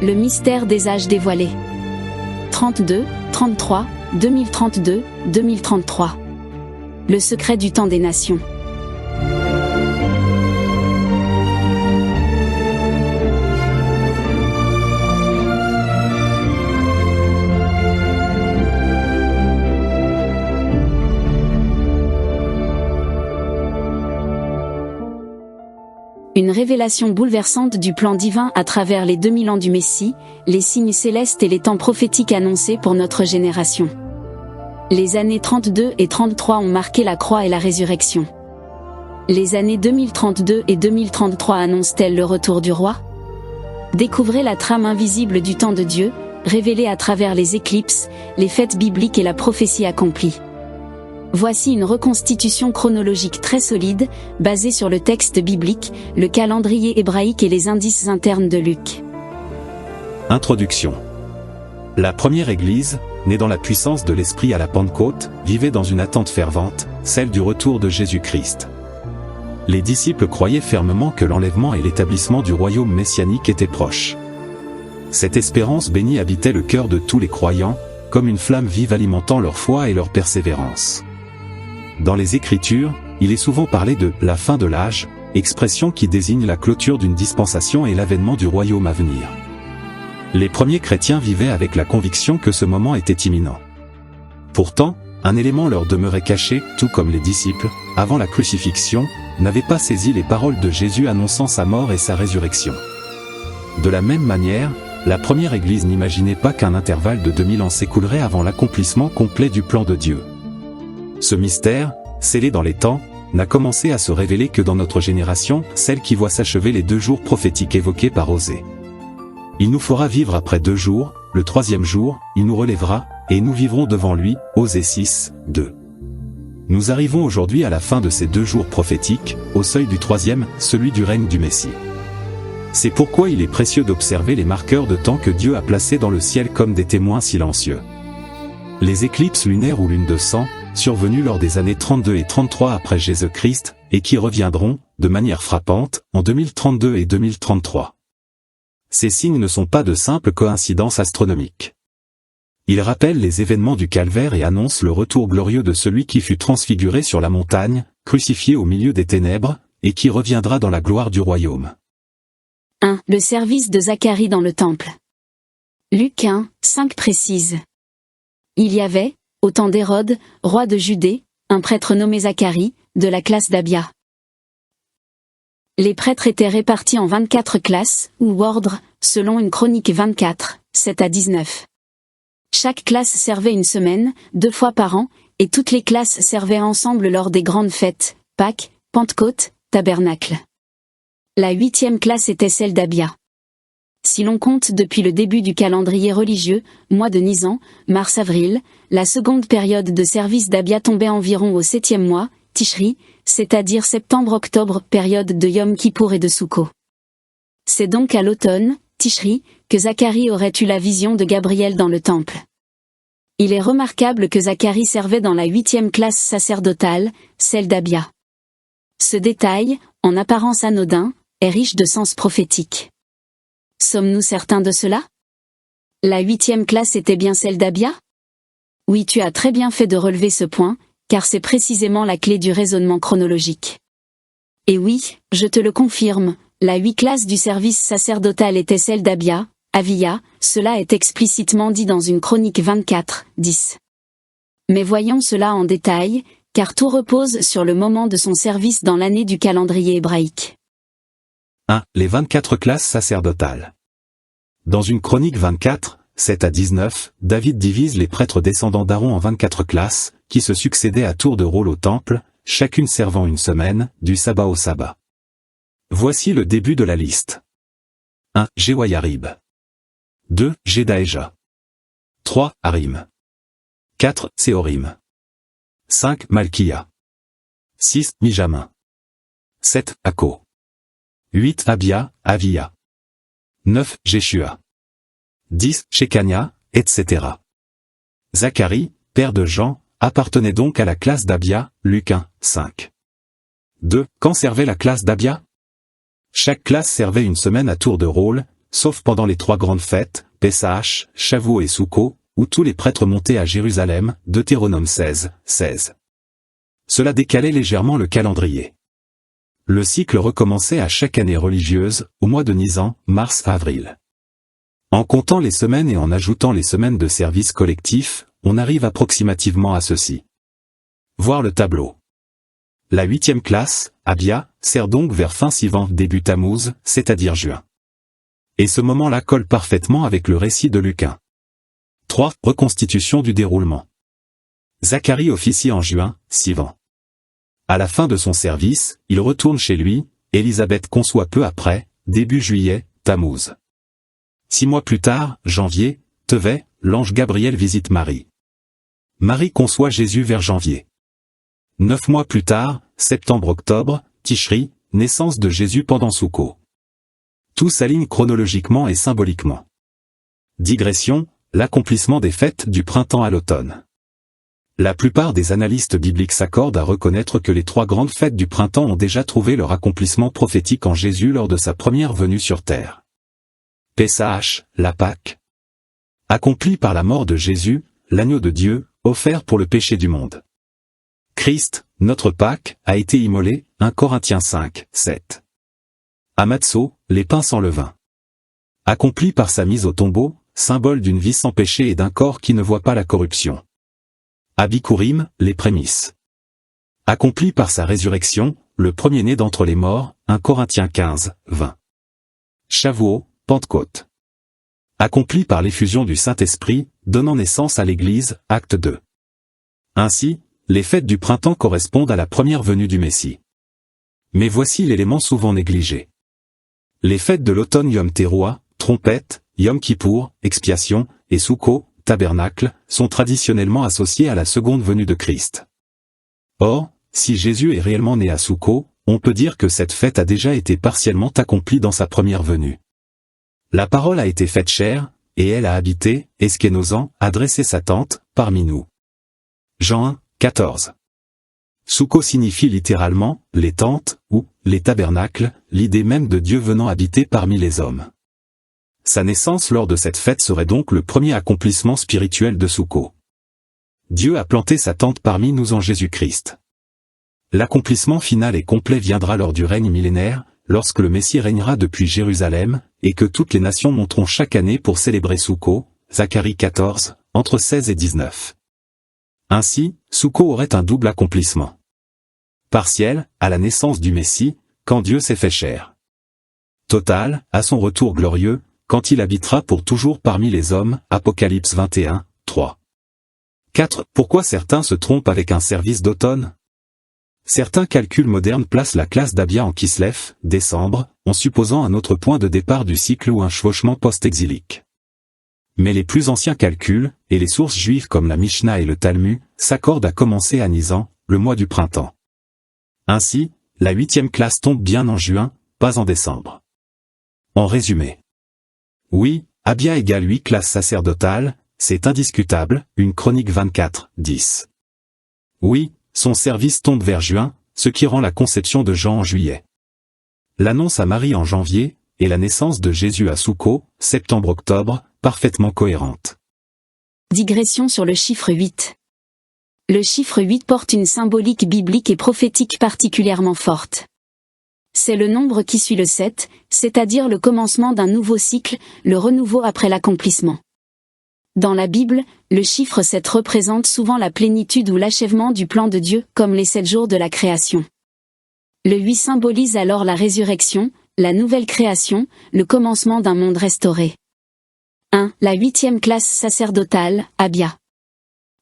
Le mystère des âges dévoilés. 32, 33, 2032, 2033. Le secret du temps des nations. Une révélation bouleversante du plan divin à travers les 2000 ans du Messie, les signes célestes et les temps prophétiques annoncés pour notre génération. Les années 32 et 33 ont marqué la croix et la résurrection. Les années 2032 et 2033 annoncent-elles le retour du roi? Découvrez la trame invisible du temps de Dieu, révélée à travers les éclipses, les fêtes bibliques et la prophétie accomplie. Voici une reconstitution chronologique très solide, basée sur le texte biblique, le calendrier hébraïque et les indices internes de Luc. Introduction. La première Église, née dans la puissance de l'Esprit à la Pentecôte, vivait dans une attente fervente, celle du retour de Jésus-Christ. Les disciples croyaient fermement que l'enlèvement et l'établissement du royaume messianique étaient proches. Cette espérance bénie habitait le cœur de tous les croyants, comme une flamme vive alimentant leur foi et leur persévérance. Dans les Écritures, il est souvent parlé de « la fin de l'âge », expression qui désigne la clôture d'une dispensation et l'avènement du royaume à venir. Les premiers chrétiens vivaient avec la conviction que ce moment était imminent. Pourtant, un élément leur demeurait caché, tout comme les disciples, avant la crucifixion, n'avaient pas saisi les paroles de Jésus annonçant sa mort et sa résurrection. De la même manière, la première Église n'imaginait pas qu'un intervalle de 2000 ans s'écoulerait avant l'accomplissement complet du plan de Dieu. Ce mystère, scellé dans les temps, n'a commencé à se révéler que dans notre génération, celle qui voit s'achever les 2 jours prophétiques évoqués par Osée. Il nous fera vivre après 2 jours, le 3e jour, il nous relèvera, et nous vivrons devant lui, Osée 6, 2. Nous arrivons aujourd'hui à la fin de ces 2 jours prophétiques, au seuil du 3e, celui du règne du Messie. C'est pourquoi il est précieux d'observer les marqueurs de temps que Dieu a placés dans le ciel comme des témoins silencieux. Les éclipses lunaires ou lunes de sang, survenues lors des années 32 et 33 après Jésus-Christ, et qui reviendront, de manière frappante, en 2032 et 2033. Ces signes ne sont pas de simples coïncidences astronomiques. Ils rappellent les événements du calvaire et annoncent le retour glorieux de celui qui fut transfiguré sur la montagne, crucifié au milieu des ténèbres, et qui reviendra dans la gloire du royaume. 1. Le service de Zacharie dans le temple. Luc 1, 5 précise. Il y avait, au temps d'Hérode, roi de Judée, un prêtre nommé Zacharie, de la classe d'Abia. Les prêtres étaient répartis en 24 classes, ou ordres, selon une chronique 24, 7 à 19. Chaque classe servait une semaine, 2 fois par an, et toutes les classes servaient ensemble lors des grandes fêtes, Pâques, Pentecôte, Tabernacle. La 8e classe était celle d'Abia. Si l'on compte depuis le début du calendrier religieux, mois de Nisan, mars-avril, la seconde période de service d'Abia tombait environ au 7e mois, Tishri, c'est-à-dire septembre-octobre, période de Yom Kippour et de Soukot. C'est donc à l'automne, Tishri, que Zacharie aurait eu la vision de Gabriel dans le temple. Il est remarquable que Zacharie servait dans la 8e classe sacerdotale, celle d'Abia. Ce détail, en apparence anodin, est riche de sens prophétique. Sommes-nous certains de cela? La 8e classe était bien celle d'Abia? Oui, tu as très bien fait de relever ce point, car c'est précisément la clé du raisonnement chronologique. Et oui, je te le confirme, la 8 classes du service sacerdotal était celle d'Abia, Avia, cela est explicitement dit dans une chronique 24, 10. Mais voyons cela en détail, car tout repose sur le moment de son service dans l'année du calendrier hébraïque. 1. Les 24 classes sacerdotales. Dans une chronique 24, 7 à 19, David divise les prêtres descendants d'Aaron en 24 classes, qui se succédaient à tour de rôle au temple, chacune servant une semaine, du sabbat au sabbat. Voici le début de la liste. 1. Jehoiarib. 2. Jedaéja. 3. Harim. 4. Séhorim. 5. Malkia. 6. Mijamin. 7. Ako. 8. Abia, Avia. 9. Jéshua. 10. Shekania, etc. Zacharie, père de Jean, appartenait donc à la classe d'Abia, Luc 1, 5. 2. Quand servait la classe d'Abia? Chaque classe servait une semaine à tour de rôle, sauf pendant les 3 grandes fêtes, Pessah, Shavuot et Soukkot, où tous les prêtres montaient à Jérusalem, Deutéronome 16, 16. Cela décalait légèrement le calendrier. Le cycle recommençait à chaque année religieuse, au mois de Nisan, mars à avril. En comptant les semaines et en ajoutant les semaines de service collectif, on arrive approximativement à ceci. Voir le tableau. La 8e classe, Abia, sert donc vers fin Sivan début Tammuz, c'est-à-dire juin. Et ce moment-là colle parfaitement avec le récit de Luc 1. 3. Reconstitution du déroulement. Zacharie officie en juin, Sivan. À la fin de son service, il retourne chez lui, Élisabeth conçoit peu après, début juillet, Tammuz. 6 mois plus tard, janvier, Tevet, l'ange Gabriel visite Marie. Marie conçoit Jésus vers janvier. 9 mois plus tard, septembre-octobre, Tishri, naissance de Jésus pendant Soukkot. Tout s'aligne chronologiquement et symboliquement. Digression, l'accomplissement des fêtes du printemps à l'automne. La plupart des analystes bibliques s'accordent à reconnaître que les 3 grandes fêtes du printemps ont déjà trouvé leur accomplissement prophétique en Jésus lors de sa première venue sur terre. Pessah, la Pâque. Accomplie par la mort de Jésus, l'agneau de Dieu, offert pour le péché du monde. Christ, notre Pâque, a été immolé, 1 Corinthiens 5, 7. Amatso, les pains sans levain. Accompli par sa mise au tombeau, symbole d'une vie sans péché et d'un corps qui ne voit pas la corruption. Abikurim, les prémices. Accompli par sa résurrection, le premier-né d'entre les morts, 1 Corinthiens 15, 20. Shavuot, Pentecôte. Accompli par l'effusion du Saint-Esprit, donnant naissance à l'Église, acte 2. Ainsi, les fêtes du printemps correspondent à la première venue du Messie. Mais voici l'élément souvent négligé. Les fêtes de l'automne Yom Teruah, trompette, Yom Kippour, expiation, et Soukkot, tabernacle, sont traditionnellement associées à la seconde venue de Christ. Or, si Jésus est réellement né à Soukkot, on peut dire que cette fête a déjà été partiellement accomplie dans sa première venue. La parole a été faite chair, et elle a habité, eskénosant, a dressé sa tente, parmi nous. Jean 1, 14. Soukkot signifie littéralement, les tentes, ou, les tabernacles, l'idée même de Dieu venant habiter parmi les hommes. Sa naissance lors de cette fête serait donc le premier accomplissement spirituel de Soukkot. Dieu a planté sa tente parmi nous en Jésus-Christ. L'accomplissement final et complet viendra lors du règne millénaire, lorsque le Messie régnera depuis Jérusalem, et que toutes les nations monteront chaque année pour célébrer Soukkot, Zacharie 14, entre 16 et 19. Ainsi, Soukkot aurait un double accomplissement. Partiel, à la naissance du Messie, quand Dieu s'est fait chair. Total, à son retour glorieux, quand il habitera pour toujours parmi les hommes, Apocalypse 21, 3. 4. Pourquoi certains se trompent avec un service d'automne? Certains calculs modernes placent la classe d'Abia en Kislev, décembre, en supposant un autre point de départ du cycle ou un chevauchement post-exilique. Mais les plus anciens calculs, et les sources juives comme la Mishnah et le Talmud, s'accordent à commencer à Nisan, le mois du printemps. Ainsi, la 8e classe tombe bien en juin, pas en décembre. En résumé. Oui, Abia égale 8 classes sacerdotales, c'est indiscutable, une chronique 24, 10. Oui, son service tombe vers juin, ce qui rend la conception de Jean en juillet. L'annonce à Marie en janvier, et la naissance de Jésus à Soukkot, septembre-octobre, parfaitement cohérente. Digression sur le chiffre 8. Le chiffre 8 porte une symbolique biblique et prophétique particulièrement forte. C'est le nombre qui suit le 7, c'est-à-dire le commencement d'un nouveau cycle, le renouveau après l'accomplissement. Dans la Bible, le chiffre 7 représente souvent la plénitude ou l'achèvement du plan de Dieu, comme les 7 jours de la création. Le 8 symbolise alors la résurrection, la nouvelle création, le commencement d'un monde restauré. 1. La 8e classe sacerdotale, Abia.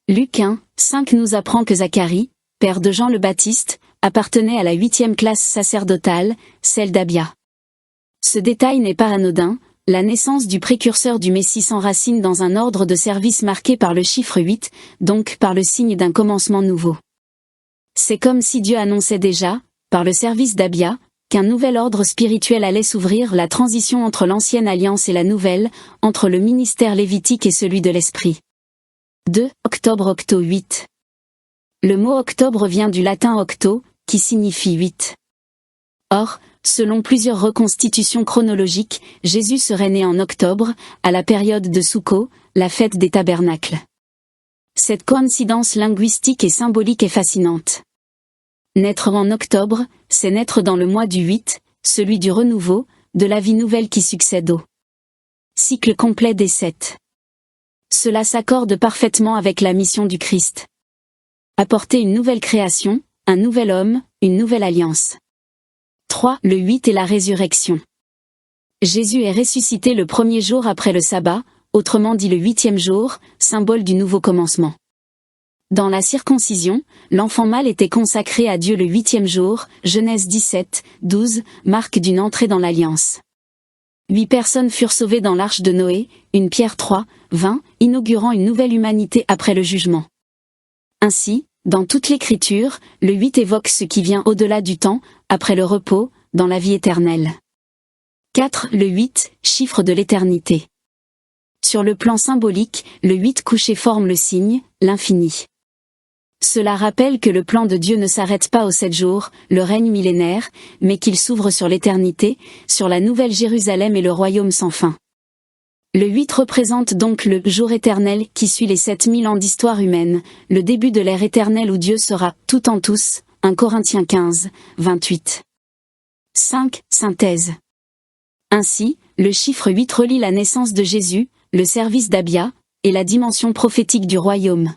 Luc 1, 5 nous apprend que Zacharie, père de Jean le Baptiste, appartenait à la 8e classe sacerdotale, celle d'Abia. Ce détail n'est pas anodin, la naissance du précurseur du Messie s'enracine dans un ordre de service marqué par le chiffre 8, donc par le signe d'un commencement nouveau. C'est comme si Dieu annonçait déjà, par le service d'Abia, qu'un nouvel ordre spirituel allait s'ouvrir, la transition entre l'ancienne alliance et la nouvelle, entre le ministère lévitique et celui de l'Esprit. 2. Octobre octo 8. Le mot octobre vient du latin octo, qui signifie 8. Or, selon plusieurs reconstitutions chronologiques, Jésus serait né en octobre, à la période de Soukhot, la fête des tabernacles. Cette coïncidence linguistique et symbolique est fascinante. Naître en octobre, c'est naître dans le mois du 8, celui du renouveau, de la vie nouvelle qui succède au cycle complet des 7. Cela s'accorde parfaitement avec la mission du Christ. Apporter une nouvelle création, un nouvel homme, une nouvelle alliance. 3. Le 8 et la résurrection. Jésus est ressuscité le premier jour après le sabbat, autrement dit le 8e jour, symbole du nouveau commencement. Dans la circoncision, l'enfant mâle était consacré à Dieu le 8e jour, Genèse 17, 12, marque d'une entrée dans l'alliance. 8 personnes furent sauvées dans l'arche de Noé, 1 Pierre 3, 20, inaugurant une nouvelle humanité après le jugement. Ainsi, dans toute l'Écriture, le 8 évoque ce qui vient au-delà du temps, après le repos, dans la vie éternelle. 4. Le 8, chiffre de l'éternité. Sur le plan symbolique, le 8 couché forme le signe, l'infini. Cela rappelle que le plan de Dieu ne s'arrête pas aux 7 jours, le règne millénaire, mais qu'il s'ouvre sur l'éternité, sur la nouvelle Jérusalem et le royaume sans fin. Le 8 représente donc le jour éternel qui suit les 7000 ans d'histoire humaine, le début de l'ère éternelle où Dieu sera tout en tous, 1 Corinthiens 15, 28. 5. Synthèse. Ainsi, le chiffre 8 relie la naissance de Jésus, le service d'Abia, et la dimension prophétique du royaume.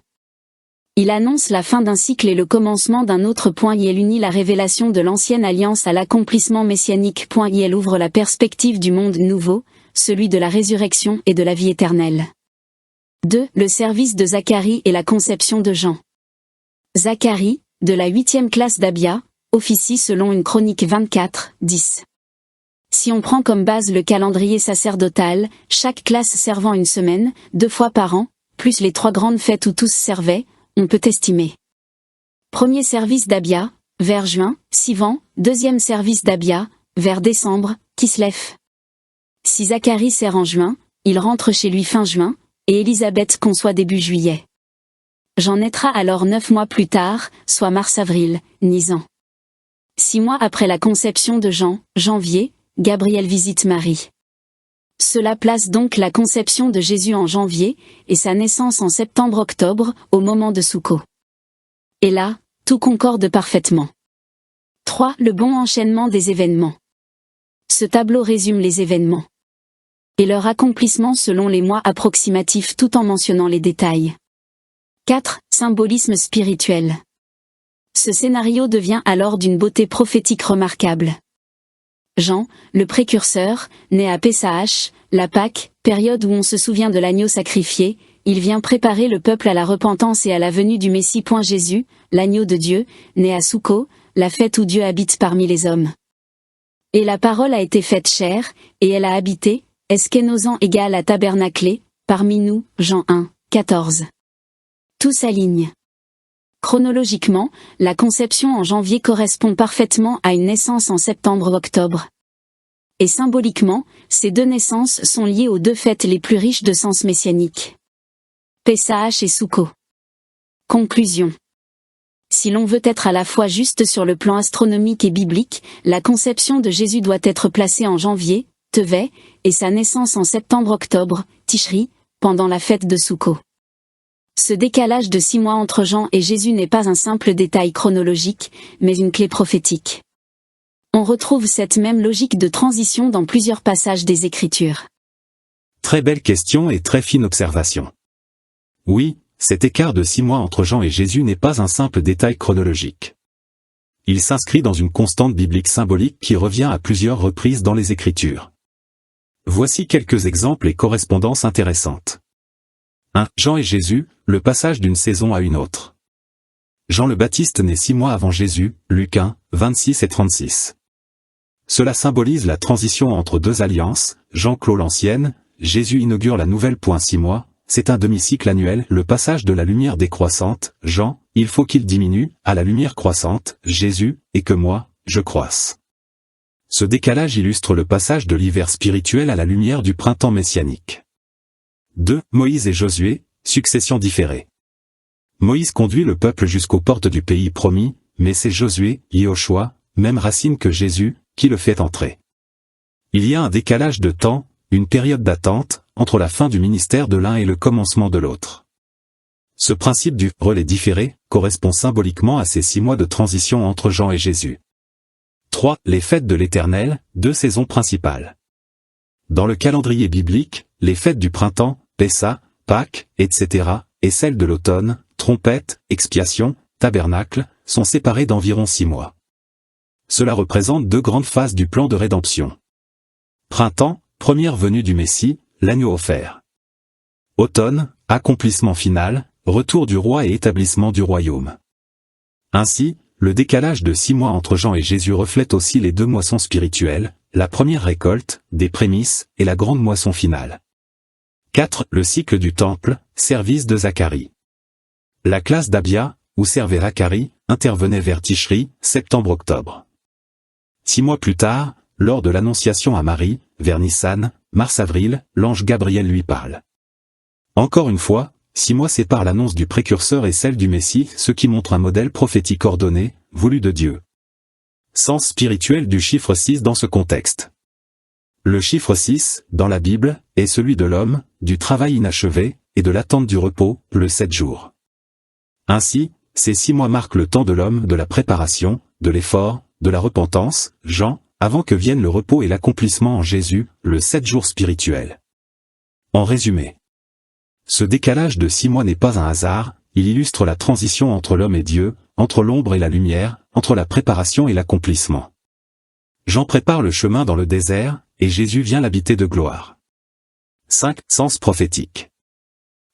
Il annonce la fin d'un cycle et le commencement d'un autre. Il unit la révélation de l'ancienne alliance à l'accomplissement messianique. Il ouvre la perspective du monde nouveau, celui de la résurrection et de la vie éternelle. 2. Le service de Zacharie et la conception de Jean. Zacharie, de la 8e classe d'Abia, officie selon une chronique 24, 10. Si on prend comme base le calendrier sacerdotal, chaque classe servant une semaine, 2 fois par an, plus les 3 grandes fêtes où tous servaient, on peut estimer. Premier service d'Abia, vers juin, Sivan, deuxième service d'Abia, vers décembre, Kislev. Si Zacharie sert en juin, il rentre chez lui fin juin, et Élisabeth conçoit début juillet. Jean naîtra alors 9 mois plus tard, soit mars-avril, Nisan. 6 mois après la conception de Jean, janvier, Gabriel visite Marie. Cela place donc la conception de Jésus en janvier, et sa naissance en septembre-octobre, au moment de Soukhot. Et là, tout concorde parfaitement. 3. Le bon enchaînement des événements. Ce tableau résume les événements et leur accomplissement selon les mois approximatifs tout en mentionnant les détails. 4. Symbolisme spirituel. Ce scénario devient alors d'une beauté prophétique remarquable. Jean, le précurseur, né à Pessah, la Pâque, période où on se souvient de l'agneau sacrifié, il vient préparer le peuple à la repentance et à la venue du Messie. Jésus, l'agneau de Dieu, né à Soukhot, la fête où Dieu habite parmi les hommes. Et la parole a été faite chair, et elle a habité, eskénosan égale à tabernaclé, parmi nous, Jean 1, 14. Tout s'aligne. Chronologiquement, la conception en janvier correspond parfaitement à une naissance en septembre-octobre. Et symboliquement, ces 2 naissances sont liées aux 2 fêtes les plus riches de sens messianique. Pessah et Soukhot. Conclusion. Si l'on veut être à la fois juste sur le plan astronomique et biblique, la conception de Jésus doit être placée en janvier, Tevet, et sa naissance en septembre-octobre, Tishri, pendant la fête de Soukhot. Ce décalage de 6 mois entre Jean et Jésus n'est pas un simple détail chronologique, mais une clé prophétique. On retrouve cette même logique de transition dans plusieurs passages des Écritures. Très belle question et très fine observation. Oui, cet écart de 6 mois entre Jean et Jésus n'est pas un simple détail chronologique. Il s'inscrit dans une constante biblique symbolique qui revient à plusieurs reprises dans les Écritures. Voici quelques exemples et correspondances intéressantes. 1. Jean et Jésus, le passage d'une saison à une autre. Jean le Baptiste naît 6 mois avant Jésus, Luc 1, 26 et 36. Cela symbolise la transition entre 2 alliances, Jean clôt l'ancienne, Jésus inaugure la nouvelle. 6 mois, c'est un demi-cycle annuel, le passage de la lumière décroissante, Jean, il faut qu'il diminue, à la lumière croissante, Jésus, et que moi, je croisse. Ce décalage illustre le passage de l'hiver spirituel à la lumière du printemps messianique. 2. Moïse et Josué, succession différée. Moïse conduit le peuple jusqu'aux portes du pays promis, mais c'est Josué, Yehoshua, même racine que Jésus, qui le fait entrer. Il y a un décalage de temps, une période d'attente, entre la fin du ministère de l'un et le commencement de l'autre. Ce principe du relais différé correspond symboliquement à ces 6 mois de transition entre Jean et Jésus. 3. Les fêtes de l'Éternel, 2 saisons principales. Dans le calendrier biblique, les fêtes du printemps, Pessa, Pâques, etc., et celles de l'automne, trompette, expiation, tabernacle, sont séparées d'environ 6 mois. Cela représente 2 grandes phases du plan de rédemption. Printemps, première venue du Messie, l'agneau offert. Automne, accomplissement final, retour du roi et établissement du royaume. Ainsi, le décalage de 6 mois entre Jean et Jésus reflète aussi les 2 moissons spirituelles, la première récolte, des prémices, et la grande moisson finale. 4. Le cycle du temple, service de Zacharie. La classe d'Abia, où servait Zacharie, intervenait vers Tishri, septembre-octobre. 6 mois plus tard, lors de l'annonciation à Marie, vers Nissan, mars-avril, l'ange Gabriel lui parle. Encore une fois, 6 mois séparent l'annonce du précurseur et celle du Messie, ce qui montre un modèle prophétique ordonné, voulu de Dieu. Sens spirituel du chiffre 6 dans ce contexte. Le chiffre 6, dans la Bible, est celui de l'homme, du travail inachevé, et de l'attente du repos, le 7 jours. Ainsi, ces 6 mois marquent le temps de l'homme, de la préparation, de l'effort, de la repentance, Jean, avant que vienne le repos et l'accomplissement en Jésus, le 7 jours spirituel. En résumé, ce décalage de 6 mois n'est pas un hasard, il illustre la transition entre l'homme et Dieu, entre l'ombre et la lumière, entre la préparation et l'accomplissement. Jean prépare le chemin dans le désert, et Jésus vient l'habiter de gloire. 5. Sens prophétique.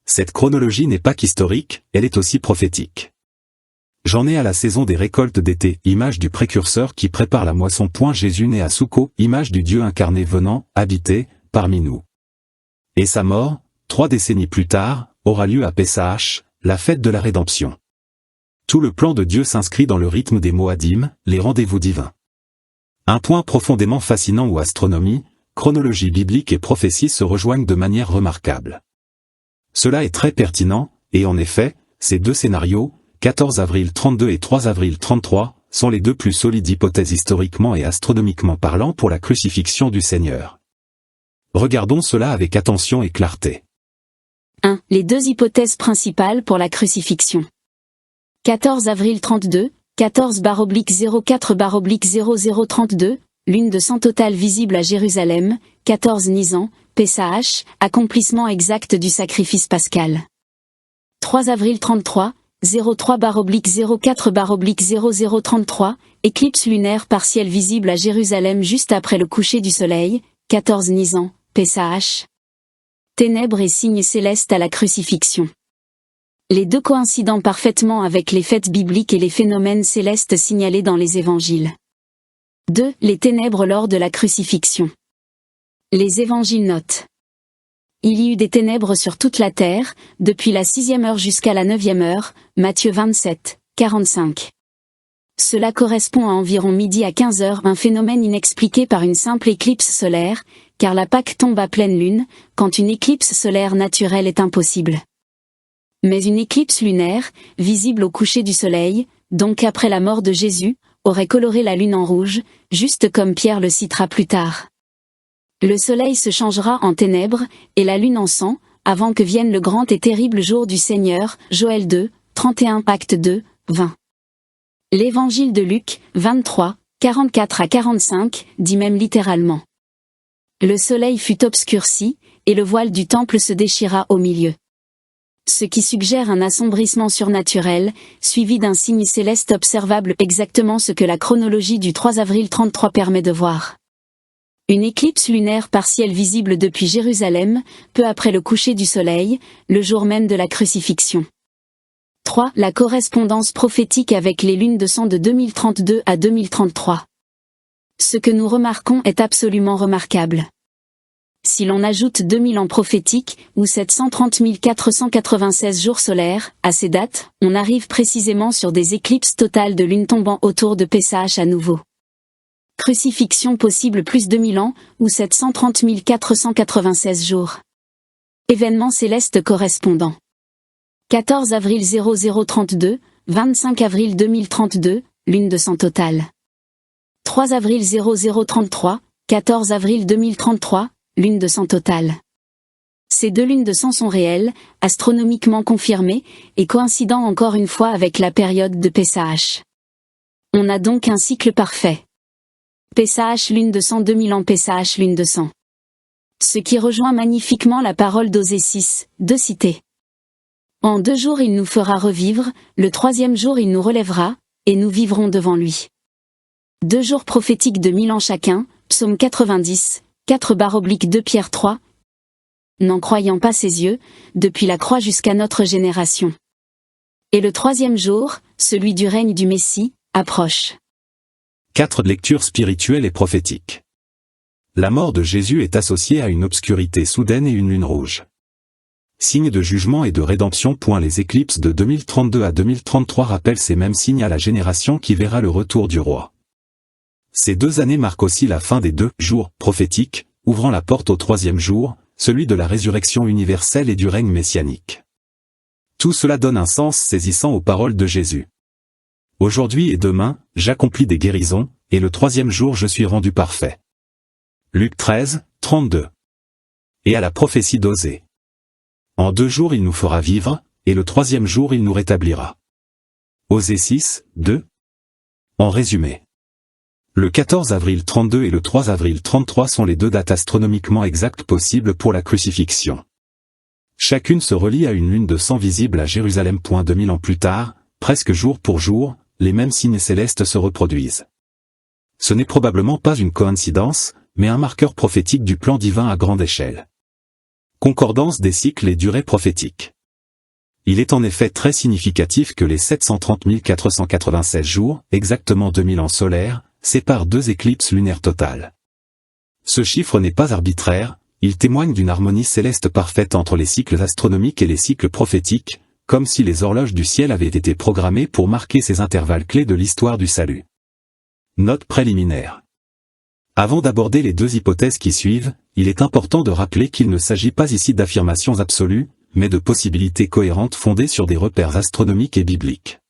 Cette chronologie n'est pas qu'historique, elle est aussi prophétique. J'en ai à la saison des récoltes d'été, image du précurseur qui prépare la moisson. Jésus né à Souko, image du Dieu incarné venant, habiter, parmi nous. Et sa mort, 3 décennies plus tard, aura lieu à Pessah, la fête de la rédemption. Tout le plan de Dieu s'inscrit dans le rythme des Moadim, les rendez-vous divins. Un point profondément fascinant où astronomie, chronologie biblique et prophétie se rejoignent de manière remarquable. Cela est très pertinent, et en effet, ces 2 scénarios, 14 avril 32 et 3 avril 33, sont les 2 plus solides hypothèses historiquement et astronomiquement parlant pour la crucifixion du Seigneur. Regardons cela avec attention et clarté. 1. Les 2 hypothèses principales pour la crucifixion. 14 avril 32, 14/04/0032, lune de sang totale visible à Jérusalem, 14 Nisan, Pessah, accomplissement exact du sacrifice pascal. 3 avril 33, 03/04/0033, éclipse lunaire partielle visible à Jérusalem juste après le coucher du soleil, 14 Nisan, Pessah. Ténèbres et signes célestes à la crucifixion. Les 2 coïncidant parfaitement avec les fêtes bibliques et les phénomènes célestes signalés dans les évangiles. 2. Les ténèbres lors de la crucifixion. Les évangiles notent. Il y eut des ténèbres sur toute la terre, depuis la 6e heure jusqu'à la 9e heure, Matthieu 27, 45. Cela correspond à environ midi à 15 heures, un phénomène inexpliqué par une simple éclipse solaire, car la Pâque tombe à pleine lune, quand une éclipse solaire naturelle est impossible. Mais une éclipse lunaire, visible au coucher du soleil, donc après la mort de Jésus, aurait coloré la lune en rouge, juste comme Pierre le citera plus tard. Le soleil se changera en ténèbres, et la lune en sang, avant que vienne le grand et terrible jour du Seigneur, Joël 2, 31 Acte 2, 20. L'évangile de Luc, 23, 44 à 45, dit même littéralement. Le soleil fut obscurci, et le voile du temple se déchira au milieu. Ce qui suggère un assombrissement surnaturel, suivi d'un signe céleste observable, exactement ce que la chronologie du 3 avril 33 permet de voir. Une éclipse lunaire partielle visible depuis Jérusalem, peu après le coucher du soleil, le jour même de la crucifixion. 3. La correspondance prophétique avec les lunes de sang de 2032 à 2033. Ce que nous remarquons est absolument remarquable. Si l'on ajoute 2000 ans prophétiques, ou 730 496 jours solaires, à ces dates, on arrive précisément sur des éclipses totales de lune tombant autour de Pessah à nouveau. Crucifixion possible plus 2000 ans, ou 730 496 jours. Événements célestes correspondants. 14 avril 0032, 25 avril 2032, lune de sang totale. 3 avril 0033, 14 avril 2033, lune de sang totale. Ces deux lunes de sang sont réelles, astronomiquement confirmées, et coïncidant encore une fois avec la période de Pessah. On a donc un cycle parfait. Pessah lune de sang 2000 ans Pessah lune de sang. Ce qui rejoint magnifiquement la parole d'Osée 6, de citer. En 2 jours il nous fera revivre, le 3e jour il nous relèvera, et nous vivrons devant lui. 2 jours prophétiques de 1000 ans chacun, psaume 90, 4/2 Pierre 3. N'en croyant pas ses yeux, depuis la croix jusqu'à notre génération. Et le 3e jour, celui du règne du Messie, approche. 4 lectures spirituelles et prophétiques. La mort de Jésus est associée à une obscurité soudaine et une lune rouge. Signe de jugement et de rédemption. Les éclipses de 2032 à 2033 rappellent ces mêmes signes à la génération qui verra le retour du roi. Ces 2 années marquent aussi la fin des 2 jours prophétiques, ouvrant la porte au 3e jour, celui de la résurrection universelle et du règne messianique. Tout cela donne un sens saisissant aux paroles de Jésus. Aujourd'hui et demain, j'accomplis des guérisons, et le 3e jour je suis rendu parfait. Luc 13, 32. Et à la prophétie d'Osée. En 2 jours il nous fera vivre, et le 3e jour il nous rétablira. Osée 6, 2. En résumé. Le 14 avril 32 et le 3 avril 33 sont les 2 dates astronomiquement exactes possibles pour la crucifixion. Chacune se relie à une lune de sang visible à Jérusalem. 2000 ans plus tard, presque jour pour jour, les mêmes signes célestes se reproduisent. Ce n'est probablement pas une coïncidence, mais un marqueur prophétique du plan divin à grande échelle. Concordance des cycles et durées prophétiques. Il est en effet très significatif que les 730 496 jours, exactement 2000 ans solaires, séparent 2 éclipses lunaires totales. Ce chiffre n'est pas arbitraire, il témoigne d'une harmonie céleste parfaite entre les cycles astronomiques et les cycles prophétiques, comme si les horloges du ciel avaient été programmées pour marquer ces intervalles clés de l'histoire du salut. Note préliminaire. Avant d'aborder les 2 hypothèses qui suivent, il est important de rappeler qu'il ne s'agit pas ici d'affirmations absolues, mais de possibilités cohérentes fondées sur des repères astronomiques et bibliques.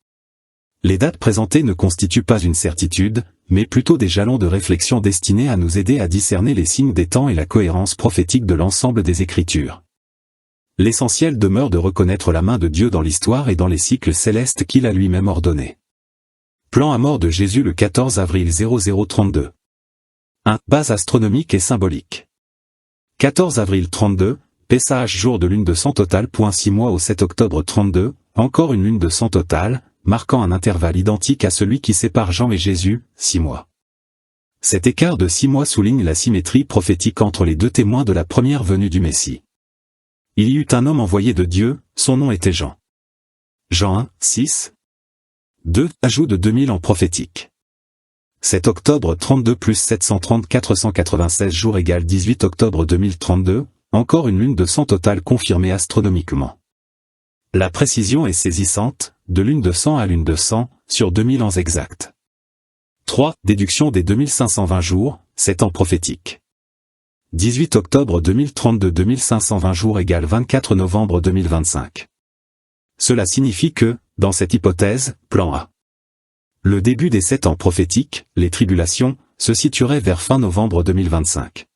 Les dates présentées ne constituent pas une certitude, mais plutôt des jalons de réflexion destinés à nous aider à discerner les signes des temps et la cohérence prophétique de l'ensemble des Écritures. L'essentiel demeure de reconnaître la main de Dieu dans l'histoire et dans les cycles célestes qu'il a lui-même ordonnés. Plan à mort de Jésus le 14 avril 0032. 1. Base astronomique et symbolique. 14 avril 32, Pessah jour de lune de sang totale. 6 mois au 7 octobre 32, encore une lune de sang totale, marquant un intervalle identique à celui qui sépare Jean et Jésus, 6 mois. Cet écart de 6 mois souligne la symétrie prophétique entre les 2 témoins de la première venue du Messie. Il y eut un homme envoyé de Dieu, son nom était Jean. Jean 1, 6. 2. Ajout de 2000 ans prophétique. 7 octobre 32 plus 730 496 jours égale 18 octobre 2032, encore une lune de sang totale confirmée astronomiquement. La précision est saisissante, de lune de sang à lune de sang, sur 2000 ans exacts. 3. Déduction des 2520 jours, 7 ans prophétiques. 18 octobre 2032 2520 jours égale 24 novembre 2025. Cela signifie que, dans cette hypothèse, plan A. Le début des 7 ans prophétiques, les tribulations, se situerait vers fin novembre 2025.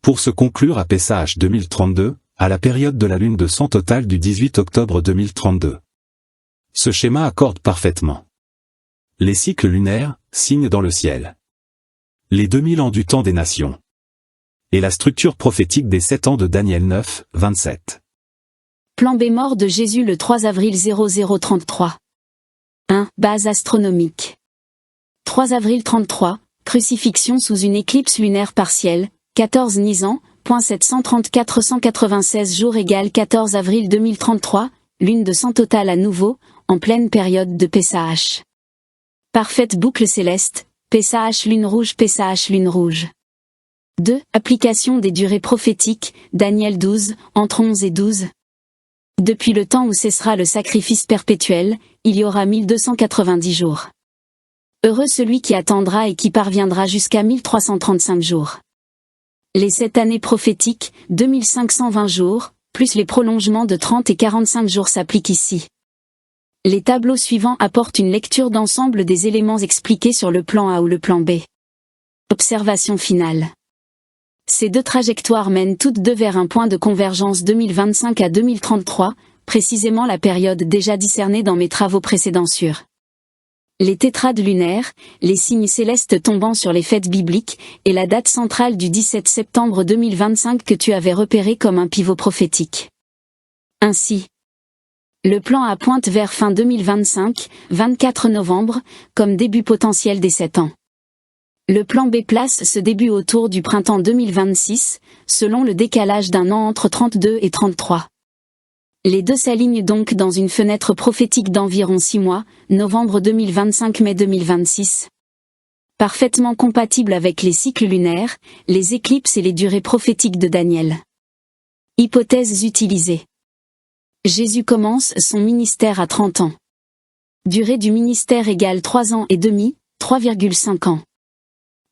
Pour se conclure à Pessah 2032, à la période de la lune de sang totale du 18 octobre 2032. Ce schéma accorde parfaitement. Les cycles lunaires, signes dans le ciel. Les 2000 ans du temps des nations. Et la structure prophétique des 7 ans de Daniel 9, 27. Plan B mort de Jésus le 3 avril 0033. 1. Base astronomique. 3 avril 33, crucifixion sous une éclipse lunaire partielle, 14 Nisan, 730 496 jours égale 14 avril 2033, lune de sang totale à nouveau, en pleine période de Pessah. Parfaite boucle céleste, Pessah lune rouge Pessah lune rouge. 2. Application des durées prophétiques, Daniel 12, entre 11 et 12. Depuis le temps où cessera le sacrifice perpétuel, il y aura 1290 jours. Heureux celui qui attendra et qui parviendra jusqu'à 1335 jours. Les 7 années prophétiques, 2520 jours, plus les prolongements de 30 et 45 jours s'appliquent ici. Les tableaux suivants apportent une lecture d'ensemble des éléments expliqués sur le plan A ou le plan B. Observation finale. Ces deux trajectoires mènent toutes deux vers un point de convergence 2025 à 2033, précisément la période déjà discernée dans mes travaux précédents sur les tétrades lunaires, les signes célestes tombant sur les fêtes bibliques, et la date centrale du 17 septembre 2025 que tu avais repéré comme un pivot prophétique. Ainsi, le plan A pointe vers fin 2025, 24 novembre, comme début potentiel des 7 ans. Le plan B place ce début autour du printemps 2026, selon le décalage d'un an entre 32 et 33. Les deux s'alignent donc dans une fenêtre prophétique d'environ 6 mois, novembre 2025-mai 2026. Parfaitement compatible avec les cycles lunaires, les éclipses et les durées prophétiques de Daniel. Hypothèses utilisées. Jésus commence son ministère à 30 ans. Durée du ministère égale 3 ans et demi, 3,5 ans.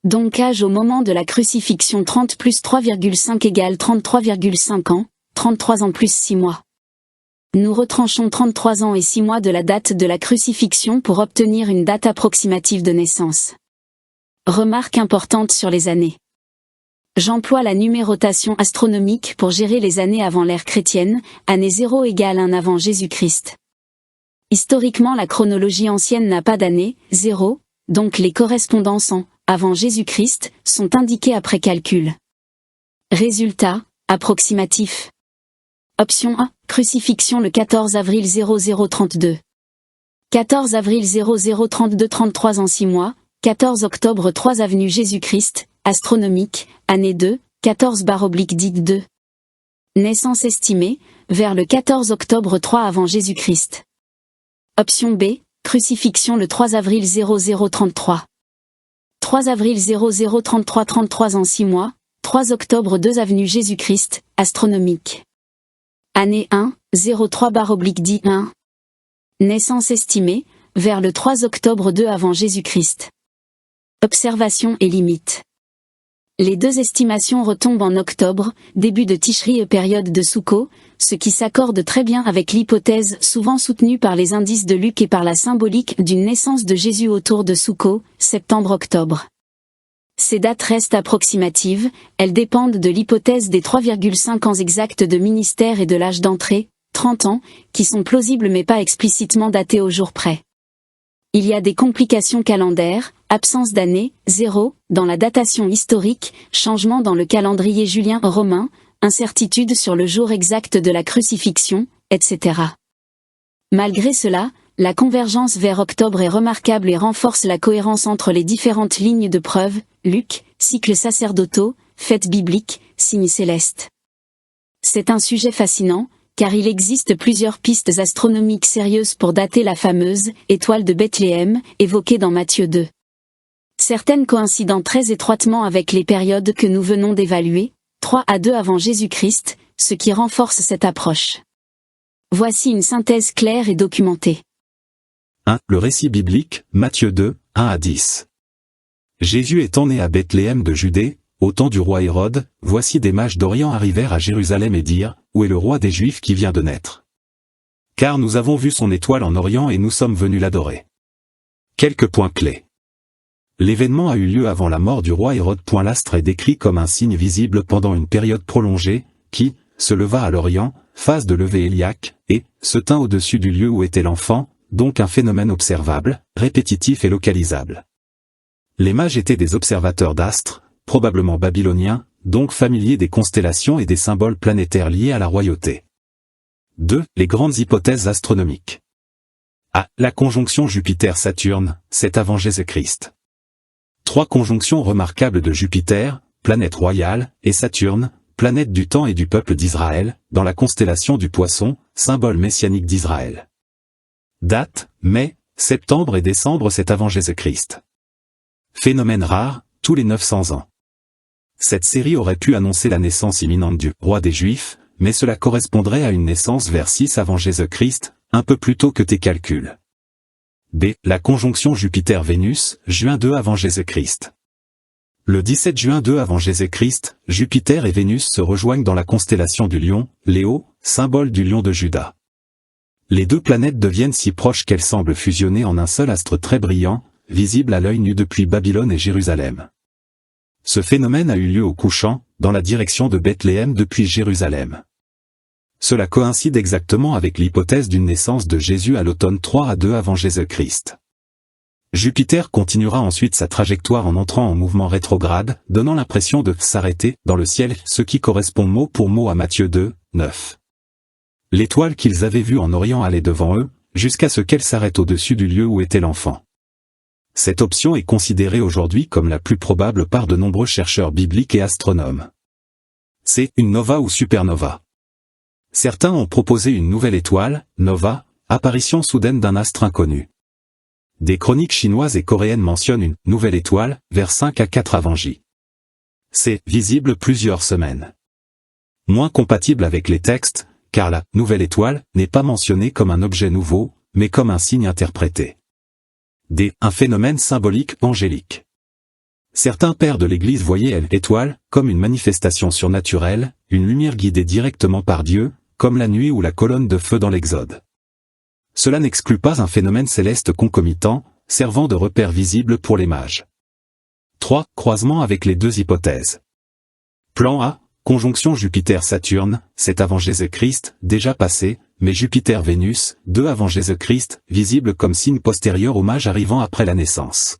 Donc âge au moment de la crucifixion 30 plus 3,5 égale 33,5 ans, 33 ans plus 6 mois. Nous retranchons 33 ans et 6 mois de la date de la crucifixion pour obtenir une date approximative de naissance. Remarque importante sur les années. J'emploie la numérotation astronomique pour gérer les années avant l'ère chrétienne, année 0 égale 1 avant Jésus-Christ. Historiquement la chronologie ancienne n'a pas d'année, 0, donc les correspondances en avant Jésus-Christ sont indiquées après calcul. Résultat, approximatif. Option A, crucifixion le 14 avril 0032. 14 avril 0032 33 ans 6 mois, 14 octobre 3 avenue Jésus-Christ, astronomique, année 2, 14/-2. Naissance estimée, vers le 14 octobre 3 avant Jésus-Christ. Option B, crucifixion le 3 avril 0033. 3 avril 0033 33 ans 6 mois, 3 octobre 2 avenue Jésus-Christ, astronomique. Année 1, 03/-1. Naissance estimée, vers le 3 octobre 2 avant Jésus-Christ. Observation et limite. Les deux estimations retombent en octobre, début de Tishri et période de Soukot, ce qui s'accorde très bien avec l'hypothèse souvent soutenue par les indices de Luc et par la symbolique d'une naissance de Jésus autour de Soukot, septembre-octobre. Ces dates restent approximatives, elles dépendent de l'hypothèse des 3,5 ans exacts de ministère et de l'âge d'entrée, 30 ans, qui sont plausibles mais pas explicitement datés au jour près. Il y a des complications calendaires, absence d'année, 0, dans la datation historique, changement dans le calendrier julien romain, incertitude sur le jour exact de la crucifixion, etc. Malgré cela, la convergence vers octobre est remarquable et renforce la cohérence entre les différentes lignes de preuve, Luc, cycles sacerdotaux, fêtes bibliques, signes célestes. C'est un sujet fascinant, car il existe plusieurs pistes astronomiques sérieuses pour dater la fameuse « étoile de Bethléem » évoquée dans Matthieu 2. Certaines coïncidant très étroitement avec les périodes que nous venons d'évaluer, 3 à 2 avant Jésus-Christ, ce qui renforce cette approche. Voici une synthèse claire et documentée. 1. Le récit biblique, Matthieu 2, 1 à 10. Jésus étant né à Bethléem de Judée, au temps du roi Hérode, voici des mages d'Orient arrivèrent à Jérusalem et dirent, où est le roi des Juifs qui vient de naître? Car nous avons vu son étoile en Orient et nous sommes venus l'adorer. Quelques points clés. L'événement a eu lieu avant la mort du roi Hérode. L'astre est décrit comme un signe visible pendant une période prolongée, qui se leva à l'Orient, phase de levée héliaque, et se tint au-dessus du lieu où était l'enfant, donc un phénomène observable, répétitif et localisable. Les mages étaient des observateurs d'astres, probablement babyloniens, donc familiers des constellations et des symboles planétaires liés à la royauté. 2. Les grandes hypothèses astronomiques. A. La conjonction Jupiter-Saturne, c'est avant Jésus-Christ. 3 conjonctions remarquables de Jupiter, planète royale, et Saturne, planète du temps et du peuple d'Israël, dans la constellation du Poisson, symbole messianique d'Israël. Date, mai, septembre et décembre, c'est avant Jésus-Christ. Phénomène rare, tous les 900 ans. Cette série aurait pu annoncer la naissance imminente du roi des Juifs, mais cela correspondrait à une naissance vers 6 avant Jésus-Christ, un peu plus tôt que tes calculs. B. La conjonction Jupiter-Vénus, juin 2 avant Jésus-Christ. Le 17 juin 2 avant Jésus-Christ, Jupiter et Vénus se rejoignent dans la constellation du Lion, Léo, symbole du lion de Juda. Les deux planètes deviennent si proches qu'elles semblent fusionner en un seul astre très brillant, visible à l'œil nu depuis Babylone et Jérusalem. Ce phénomène a eu lieu au couchant, dans la direction de Bethléem depuis Jérusalem. Cela coïncide exactement avec l'hypothèse d'une naissance de Jésus à l'automne 3 à 2 avant Jésus-Christ. Jupiter continuera ensuite sa trajectoire en entrant en mouvement rétrograde, donnant l'impression de s'arrêter dans le ciel, ce qui correspond mot pour mot à Matthieu 2, 9. L'étoile qu'ils avaient vue en Orient allait devant eux, jusqu'à ce qu'elle s'arrête au-dessus du lieu où était l'enfant. Cette option est considérée aujourd'hui comme la plus probable par de nombreux chercheurs bibliques et astronomes. C'est une nova ou supernova. Certains ont proposé une nouvelle étoile, nova, apparition soudaine d'un astre inconnu. Des chroniques chinoises et coréennes mentionnent une nouvelle étoile, vers 5 à 4 avant J. C'est visible plusieurs semaines. Moins compatible avec les textes, car la nouvelle étoile n'est pas mentionnée comme un objet nouveau, mais comme un signe interprété. Un phénomène symbolique angélique. Certains pères de l'Église voyaient l'étoile comme une manifestation surnaturelle, une lumière guidée directement par Dieu, comme la nuit ou la colonne de feu dans l'Exode. Cela n'exclut pas un phénomène céleste concomitant, servant de repère visible pour les mages. 3. Croisement avec les deux hypothèses. Plan A, conjonction Jupiter-Saturne, c'est avant Jésus-Christ, déjà passé, mais Jupiter-Vénus, 2 avant Jésus-Christ, visible comme signe postérieur aux mages arrivant après la naissance.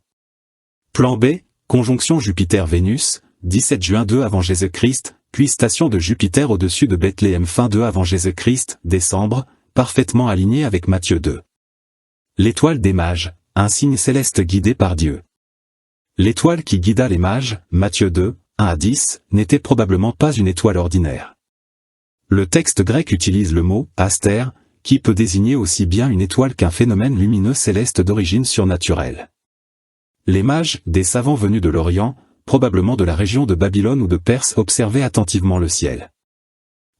Plan B, conjonction Jupiter-Vénus, 17 juin 2 avant Jésus-Christ, puis station de Jupiter au-dessus de Bethléem fin 2 avant Jésus-Christ, décembre, parfaitement aligné avec Matthieu 2. L'étoile des mages, un signe céleste guidé par Dieu. L'étoile qui guida les mages, Matthieu 2, 1 à 10, n'était probablement pas une étoile ordinaire. Le texte grec utilise le mot « astère », qui peut désigner aussi bien une étoile qu'un phénomène lumineux céleste d'origine surnaturelle. Les mages, des savants venus de l'Orient, probablement de la région de Babylone ou de Perse, observaient attentivement le ciel.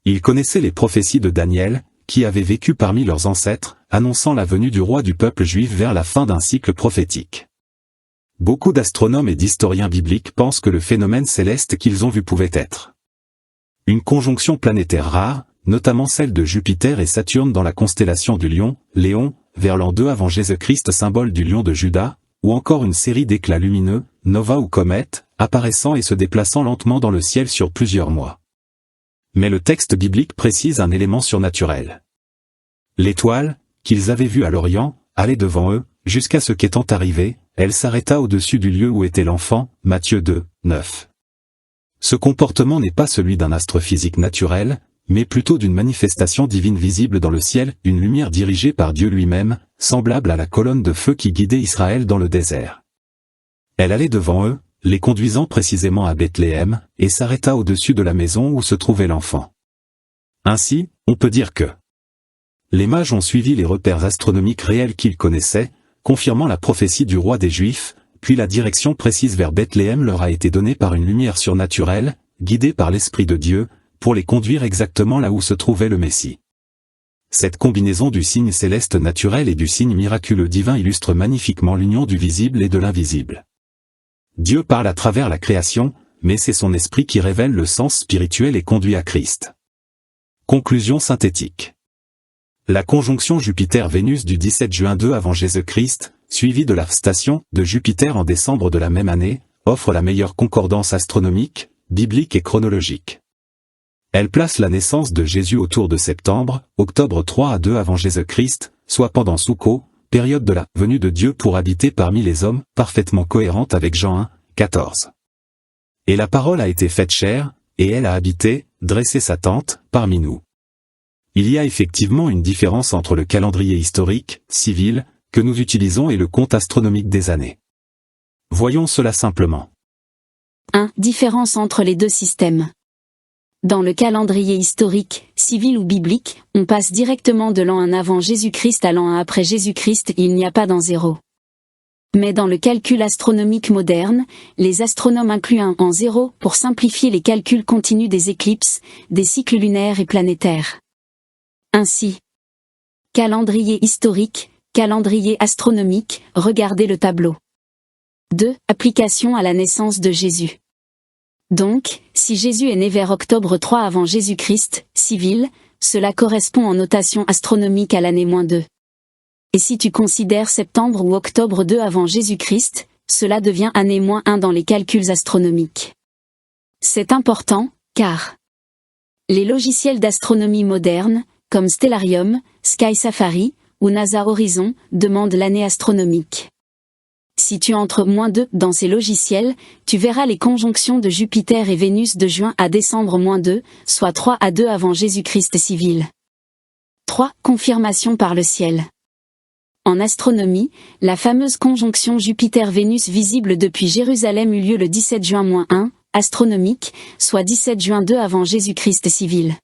Ils connaissaient les prophéties de Daniel, qui avait vécu parmi leurs ancêtres, annonçant la venue du roi du peuple juif vers la fin d'un cycle prophétique. Beaucoup d'astronomes et d'historiens bibliques pensent que le phénomène céleste qu'ils ont vu pouvait être une conjonction planétaire rare, notamment celle de Jupiter et Saturne dans la constellation du Lion, Léon, vers l'an 2 avant Jésus-Christ, symbole du lion de Juda, ou encore une série d'éclats lumineux, nova ou comètes, apparaissant et se déplaçant lentement dans le ciel sur plusieurs mois. Mais le texte biblique précise un élément surnaturel. L'étoile, qu'ils avaient vue à l'Orient, allait devant eux, jusqu'à ce qu'étant arrivée, elle s'arrêta au-dessus du lieu où était l'enfant, Matthieu 2, 9. Ce comportement n'est pas celui d'un astre physique naturel, mais plutôt d'une manifestation divine visible dans le ciel, une lumière dirigée par Dieu lui-même, semblable à la colonne de feu qui guidait Israël dans le désert. Elle allait devant eux, les conduisant précisément à Bethléem, et s'arrêta au-dessus de la maison où se trouvait l'enfant. Ainsi, on peut dire que les mages ont suivi les repères astronomiques réels qu'ils connaissaient, confirmant la prophétie du roi des Juifs, puis la direction précise vers Bethléem leur a été donnée par une lumière surnaturelle, guidée par l'Esprit de Dieu, pour les conduire exactement là où se trouvait le Messie. Cette combinaison du signe céleste naturel et du signe miraculeux divin illustre magnifiquement l'union du visible et de l'invisible. Dieu parle à travers la création, mais c'est son esprit qui révèle le sens spirituel et conduit à Christ. Conclusion synthétique. La conjonction Jupiter-Vénus du 17 juin 2 avant Jésus-Christ, suivie de la station de Jupiter en décembre de la même année, offre la meilleure concordance astronomique, biblique et chronologique. Elle place la naissance de Jésus autour de septembre, octobre 3 à 2 avant Jésus-Christ, soit pendant Soukhot, période de la venue de Dieu pour habiter parmi les hommes, parfaitement cohérente avec Jean 1, 14. Et la parole a été faite chair, et elle a habité, dressé sa tente, parmi nous. Il y a effectivement une différence entre le calendrier historique, civil, que nous utilisons et le compte astronomique des années. Voyons cela simplement. 1. Différence entre les deux systèmes. Dans le calendrier historique, civil ou biblique, on passe directement de l'an 1 avant Jésus-Christ à l'an 1 après Jésus-Christ et il n'y a pas d'an 0. Mais dans le calcul astronomique moderne, les astronomes incluent un an 0 pour simplifier les calculs continus des éclipses, des cycles lunaires et planétaires. Ainsi, calendrier historique, calendrier astronomique, regardez le tableau. 2. Application à la naissance de Jésus. Donc, si Jésus est né vers octobre 3 avant Jésus-Christ, civil, cela correspond en notation astronomique à l'année -2. Et si tu considères septembre ou octobre 2 avant Jésus-Christ, cela devient année -1 dans les calculs astronomiques. C'est important, car les logiciels d'astronomie modernes, comme Stellarium, Sky Safari, ou NASA Horizon, demandent l'année astronomique. Si tu entres -2 dans ces logiciels, tu verras les conjonctions de Jupiter et Vénus de juin à décembre -2, soit 3 à 2 avant Jésus-Christ civil. 3. Confirmation par le ciel. En astronomie, la fameuse conjonction Jupiter-Vénus visible depuis Jérusalem eut lieu le 17 juin -1, astronomique, soit 17 juin 2 avant Jésus-Christ civil.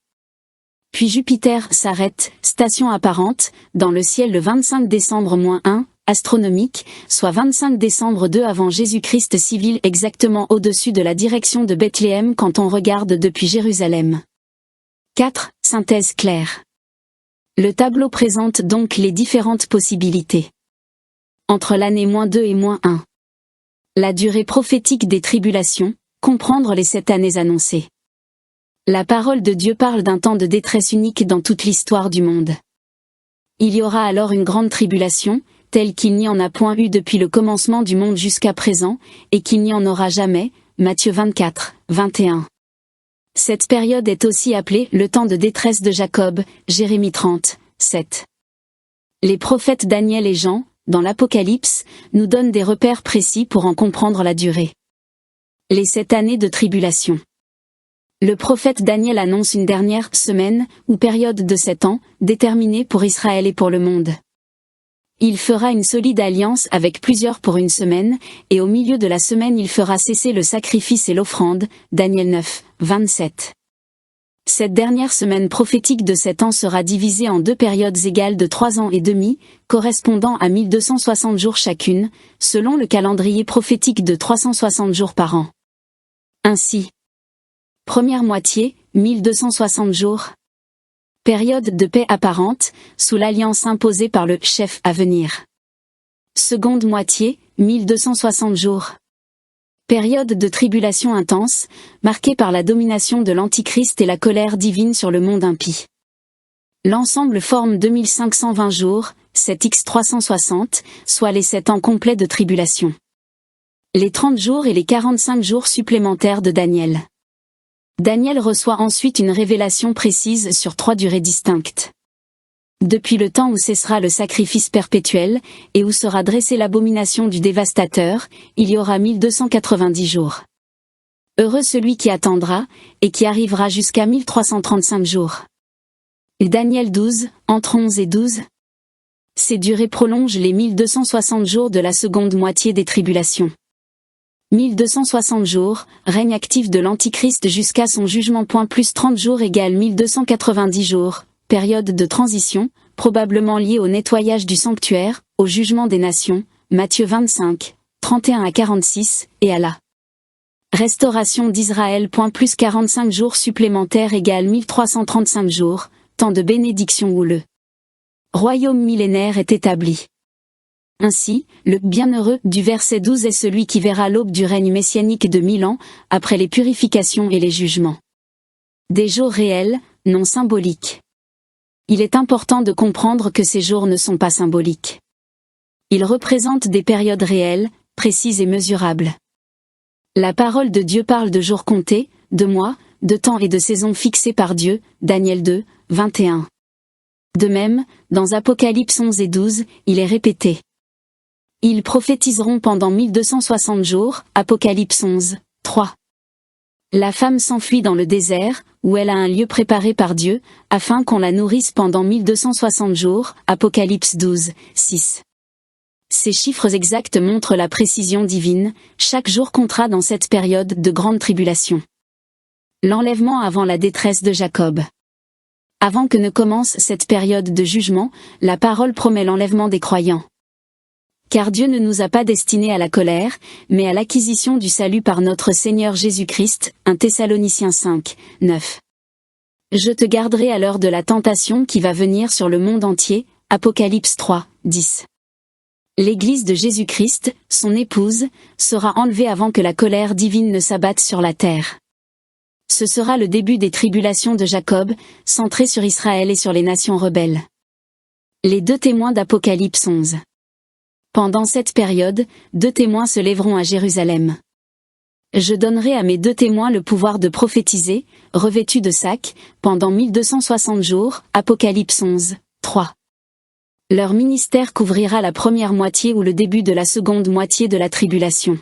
Puis Jupiter s'arrête, station apparente, dans le ciel le 25 décembre -1, astronomique, soit 25 décembre 2 avant Jésus-Christ civil, exactement au-dessus de la direction de Bethléem quand on regarde depuis Jérusalem. 4. Synthèse claire. Le tableau présente donc les différentes possibilités. Entre l'année -2 et -1. La durée prophétique des tribulations, comprendre les 7 années annoncées. La parole de Dieu parle d'un temps de détresse unique dans toute l'histoire du monde. Il y aura alors une grande tribulation, telle qu'il n'y en a point eu depuis le commencement du monde jusqu'à présent, et qu'il n'y en aura jamais, Matthieu 24, 21. Cette période est aussi appelée le temps de détresse de Jacob, Jérémie 30, 7. Les prophètes Daniel et Jean, dans l'Apocalypse, nous donnent des repères précis pour en comprendre la durée. Les 7 années de tribulation. Le prophète Daniel annonce une dernière semaine, ou période de 7 ans, déterminée pour Israël et pour le monde. Il fera une solide alliance avec plusieurs pour une semaine, et au milieu de la semaine il fera cesser le sacrifice et l'offrande, Daniel 9, 27. Cette dernière semaine prophétique de 7 ans sera divisée en 2 périodes égales de 3 ans et demi, correspondant à 1260 jours chacune, selon le calendrier prophétique de 360 jours par an. Ainsi, première moitié, 1260 jours. Période de paix apparente, sous l'alliance imposée par le chef à venir. Seconde moitié, 1260 jours. Période de tribulation intense, marquée par la domination de l'Antichrist et la colère divine sur le monde impie. L'ensemble forme 2520 jours, 7x 360, soit les 7 ans complets de tribulation. Les 30 jours et les 45 jours supplémentaires de Daniel. Daniel reçoit ensuite une révélation précise sur 3 durées distinctes. Depuis le temps où cessera le sacrifice perpétuel, et où sera dressée l'abomination du dévastateur, il y aura 1290 jours. Heureux celui qui attendra, et qui arrivera jusqu'à 1335 jours. Daniel 12, entre 11 et 12. Ces durées prolongent les 1260 jours de la seconde moitié des tribulations. 1260 jours, règne actif de l'Antichrist jusqu'à son jugement. Plus 30 jours égale 1290 jours, période de transition, probablement liée au nettoyage du sanctuaire, au jugement des nations, Matthieu 25, 31 à 46, et à la restauration d'Israël. Plus 45 jours supplémentaires égale 1335 jours, temps de bénédiction où le royaume millénaire est établi. Ainsi, le bienheureux du verset 12 est celui qui verra l'aube du règne messianique de 1000 ans, après les purifications et les jugements. Des jours réels, non symboliques. Il est important de comprendre que ces jours ne sont pas symboliques. Ils représentent des périodes réelles, précises et mesurables. La parole de Dieu parle de jours comptés, de mois, de temps et de saisons fixés par Dieu, Daniel 2, 21. De même, dans Apocalypse 11 et 12, il est répété. Ils prophétiseront pendant 1260 jours, Apocalypse 11, 3. La femme s'enfuit dans le désert, où elle a un lieu préparé par Dieu, afin qu'on la nourrisse pendant 1260 jours, Apocalypse 12, 6. Ces chiffres exacts montrent la précision divine, chaque jour comptera dans cette période de grande tribulation. L'enlèvement avant la détresse de Jacob. Avant que ne commence cette période de jugement, la parole promet l'enlèvement des croyants. Car Dieu ne nous a pas destinés à la colère, mais à l'acquisition du salut par notre Seigneur Jésus-Christ, 1 Thessaloniciens 5, 9. Je te garderai à l'heure de la tentation qui va venir sur le monde entier, Apocalypse 3, 10. L'Église de Jésus-Christ, son épouse, sera enlevée avant que la colère divine ne s'abatte sur la terre. Ce sera le début des tribulations de Jacob, centrées sur Israël et sur les nations rebelles. Les 2 témoins d'Apocalypse 11. Pendant cette période, 2 témoins se lèveront à Jérusalem. Je donnerai à mes 2 témoins le pouvoir de prophétiser, revêtus de sacs, pendant 1260 jours, Apocalypse 11, 3. Leur ministère couvrira la première moitié ou le début de la seconde moitié de la tribulation.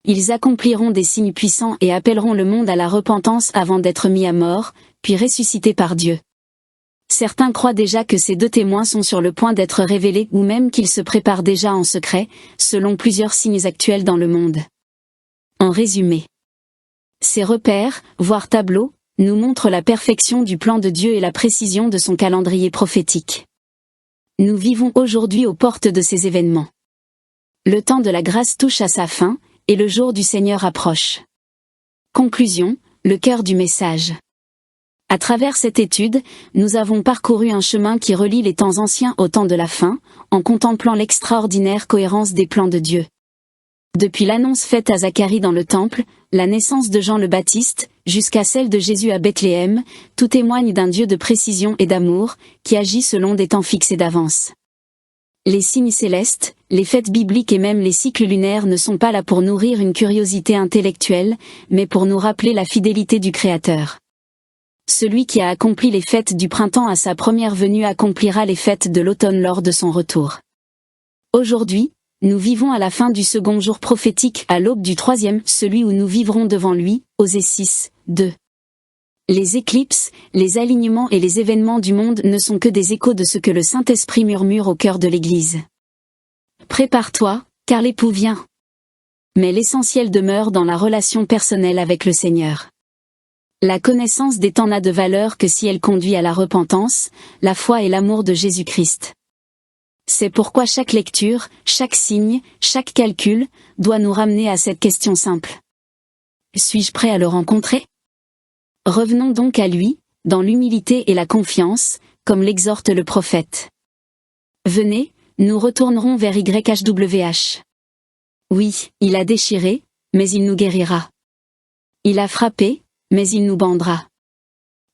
Ils accompliront des signes puissants et appelleront le monde à la repentance avant d'être mis à mort, puis ressuscités par Dieu. Certains croient déjà que ces 2 témoins sont sur le point d'être révélés ou même qu'ils se préparent déjà en secret, selon plusieurs signes actuels dans le monde. En résumé, ces repères, voire tableaux, nous montrent la perfection du plan de Dieu et la précision de son calendrier prophétique. Nous vivons aujourd'hui aux portes de ces événements. Le temps de la grâce touche à sa fin, et le jour du Seigneur approche. Conclusion, le cœur du message. À travers cette étude, nous avons parcouru un chemin qui relie les temps anciens au temps de la fin, en contemplant l'extraordinaire cohérence des plans de Dieu. Depuis l'annonce faite à Zacharie dans le temple, la naissance de Jean le Baptiste, jusqu'à celle de Jésus à Bethléem, tout témoigne d'un Dieu de précision et d'amour, qui agit selon des temps fixés d'avance. Les signes célestes, les fêtes bibliques et même les cycles lunaires ne sont pas là pour nourrir une curiosité intellectuelle, mais pour nous rappeler la fidélité du Créateur. Celui qui a accompli les fêtes du printemps à sa première venue accomplira les fêtes de l'automne lors de son retour. Aujourd'hui, nous vivons à la fin du second jour prophétique à l'aube du troisième, celui où nous vivrons devant lui, Osée 6, 2. Les éclipses, les alignements et les événements du monde ne sont que des échos de ce que le Saint-Esprit murmure au cœur de l'Église. Prépare-toi, car l'époux vient. Mais l'essentiel demeure dans la relation personnelle avec le Seigneur. La connaissance des temps n'a de valeur que si elle conduit à la repentance, la foi et l'amour de Jésus-Christ. C'est pourquoi chaque lecture, chaque signe, chaque calcul, doit nous ramener à cette question simple. Suis-je prêt à le rencontrer ? Revenons donc à lui, dans l'humilité et la confiance, comme l'exhorte le prophète. Venez, nous retournerons vers YHWH. Oui, il a déchiré, mais il nous guérira. Il a frappé, mais il nous bandera.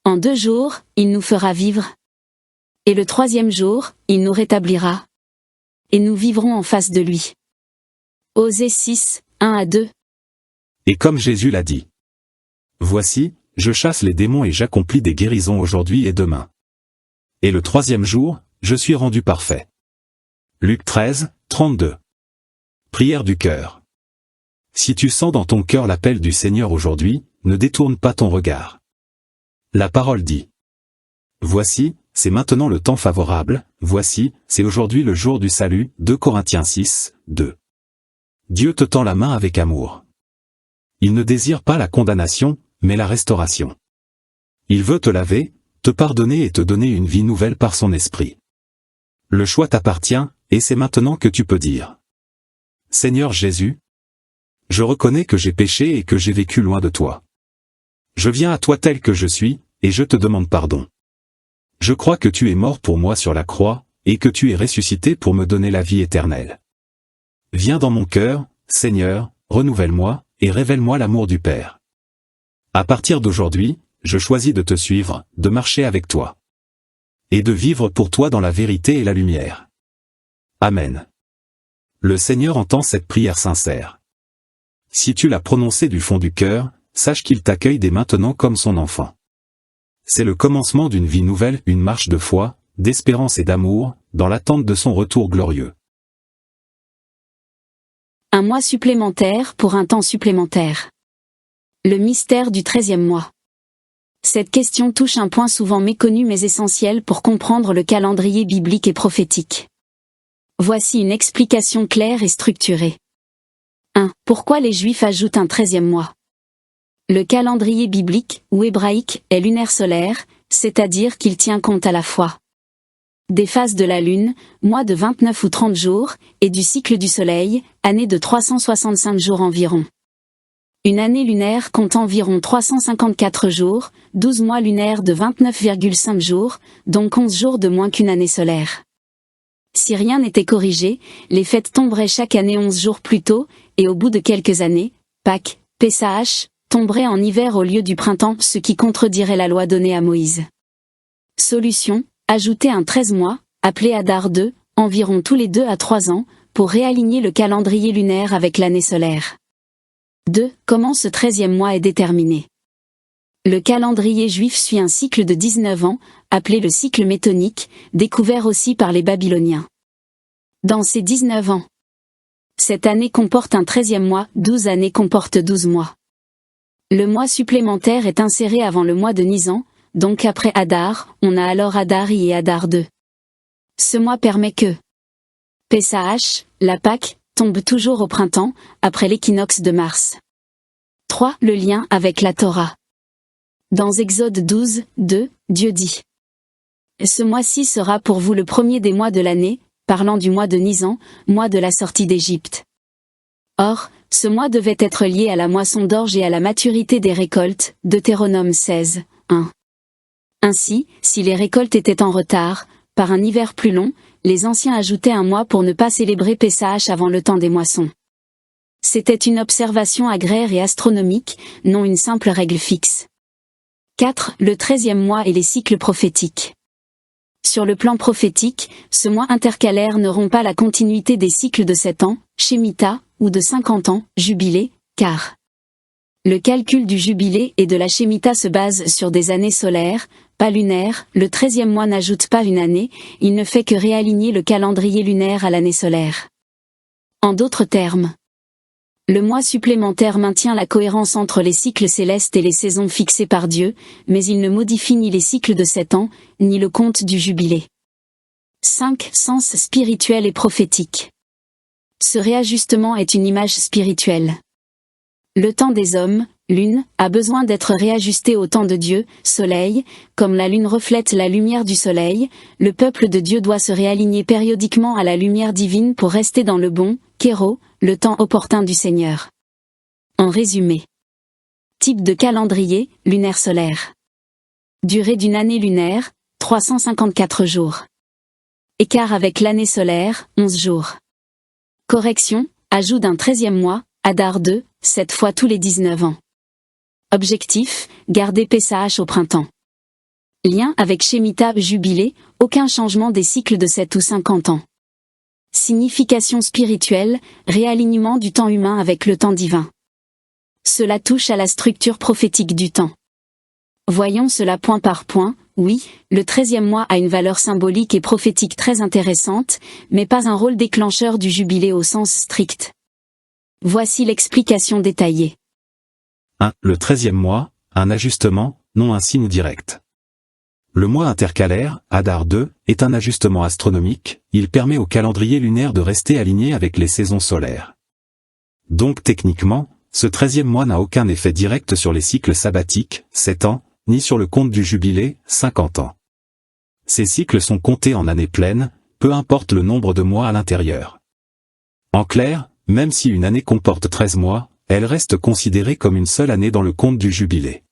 En 2 jours, il nous fera vivre. Et le 3e jour, il nous rétablira. Et nous vivrons en face de lui. Osée 6, 1-2. Et comme Jésus l'a dit. Voici, je chasse les démons et j'accomplis des guérisons aujourd'hui et demain. Et le 3e jour, je suis rendu parfait. Luc 13, 32. Prière du cœur. Si tu sens dans ton cœur l'appel du Seigneur aujourd'hui, ne détourne pas ton regard. La parole dit. Voici, c'est maintenant le temps favorable, voici, c'est aujourd'hui le jour du salut, 2 Corinthiens 6, 2. Dieu te tend la main avec amour. Il ne désire pas la condamnation, mais la restauration. Il veut te laver, te pardonner et te donner une vie nouvelle par son esprit. Le choix t'appartient, et c'est maintenant que tu peux dire. Seigneur Jésus, je reconnais que j'ai péché et que j'ai vécu loin de toi. Je viens à toi tel que je suis, et je te demande pardon. Je crois que tu es mort pour moi sur la croix, et que tu es ressuscité pour me donner la vie éternelle. Viens dans mon cœur, Seigneur, renouvelle-moi, et révèle-moi l'amour du Père. À partir d'aujourd'hui, je choisis de te suivre, de marcher avec toi. Et de vivre pour toi dans la vérité et la lumière. Amen. Le Seigneur entend cette prière sincère. Si tu l'as prononcée du fond du cœur, sache qu'il t'accueille dès maintenant comme son enfant. C'est le commencement d'une vie nouvelle, une marche de foi, d'espérance et d'amour, dans l'attente de son retour glorieux. Un mois supplémentaire pour un temps supplémentaire. Le mystère du 13e mois. Cette question touche un point souvent méconnu mais essentiel pour comprendre le calendrier biblique et prophétique. Voici une explication claire et structurée. 1. Pourquoi les Juifs ajoutent un 13e mois ? Le calendrier biblique, ou hébraïque, est lunaire solaire, c'est-à-dire qu'il tient compte à la fois des phases de la Lune, mois de 29 ou 30 jours, et du cycle du Soleil, année de 365 jours environ. Une année lunaire compte environ 354 jours, 12 mois lunaires de 29,5 jours, donc 11 jours de moins qu'une année solaire. Si rien n'était corrigé, les fêtes tomberaient chaque année 11 jours plus tôt, et au bout de quelques années, Pâques, Pessah, tomberait en hiver au lieu du printemps, ce qui contredirait la loi donnée à Moïse. Solution, ajouter un 13 mois, appelé Adar 2, environ tous les 2 à 3 ans, pour réaligner le calendrier lunaire avec l'année solaire. 2. Comment ce 13e mois est déterminé? Le calendrier juif suit un cycle de 19 ans, appelé le cycle métonique, découvert aussi par les Babyloniens. Dans ces 19 ans, cette année comporte un 13e mois, 12 années comportent 12 mois. Le mois supplémentaire est inséré avant le mois de Nisan, donc après Adar, on a alors Adar I et Adar II. Ce mois permet que Pessah, la Pâque, tombe toujours au printemps, après l'équinoxe de mars. 3. Le lien avec la Torah. Dans Exode 12, 2, Dieu dit: Ce mois-ci sera pour vous le premier des mois de l'année, parlant du mois de Nisan, mois de la sortie d'Égypte. Or, ce mois devait être lié à la moisson d'orge et à la maturité des récoltes, Deutéronome 16, 1. Ainsi, si les récoltes étaient en retard, par un hiver plus long, les anciens ajoutaient un mois pour ne pas célébrer Pessah avant le temps des moissons. C'était une observation agraire et astronomique, non une simple règle fixe. 4. Le 13e mois et les cycles prophétiques. Sur le plan prophétique, ce mois intercalaire ne rompt pas la continuité des cycles de 7 ans, Shemitah, ou de 50 ans, Jubilé, car le calcul du Jubilé et de la Shemitah se base sur des années solaires, pas lunaires. Le 13e mois n'ajoute pas une année, il ne fait que réaligner le calendrier lunaire à l'année solaire. En d'autres termes, le mois supplémentaire maintient la cohérence entre les cycles célestes et les saisons fixées par Dieu, mais il ne modifie ni les cycles de 7 ans, ni le compte du Jubilé. 5. Sens spirituel et prophétique. Ce réajustement est une image spirituelle. Le temps des hommes, lune, a besoin d'être réajusté au temps de Dieu, soleil, comme la lune reflète la lumière du soleil, le peuple de Dieu doit se réaligner périodiquement à la lumière divine pour rester dans le bon, kéro, le temps opportun du Seigneur. En résumé. Type de calendrier, lunaire solaire. Durée d'une année lunaire, 354 jours. Écart avec l'année solaire, 11 jours. Correction, ajout d'un 13e mois, Adar 2, 7 fois tous les 19 ans. Objectif, garder Pessah au printemps. Lien avec Shemitah Jubilé, aucun changement des cycles de 7 ou 50 ans. Signification spirituelle, réalignement du temps humain avec le temps divin. Cela touche à la structure prophétique du temps. Voyons cela point par point. Oui, le 13e mois a une valeur symbolique et prophétique très intéressante, mais pas un rôle déclencheur du jubilé au sens strict. Voici l'explication détaillée. 1. Le 13e mois, un ajustement, non un signe direct. Le mois intercalaire, Adar 2, est un ajustement astronomique, il permet au calendrier lunaire de rester aligné avec les saisons solaires. Donc techniquement, ce 13e mois n'a aucun effet direct sur les cycles sabbatiques, 7 ans, ni sur le compte du jubilé, 50 ans. Ces cycles sont comptés en années pleines, peu importe le nombre de mois à l'intérieur. En clair, même si une année comporte 13 mois, elle reste considérée comme une seule année dans le compte du jubilé.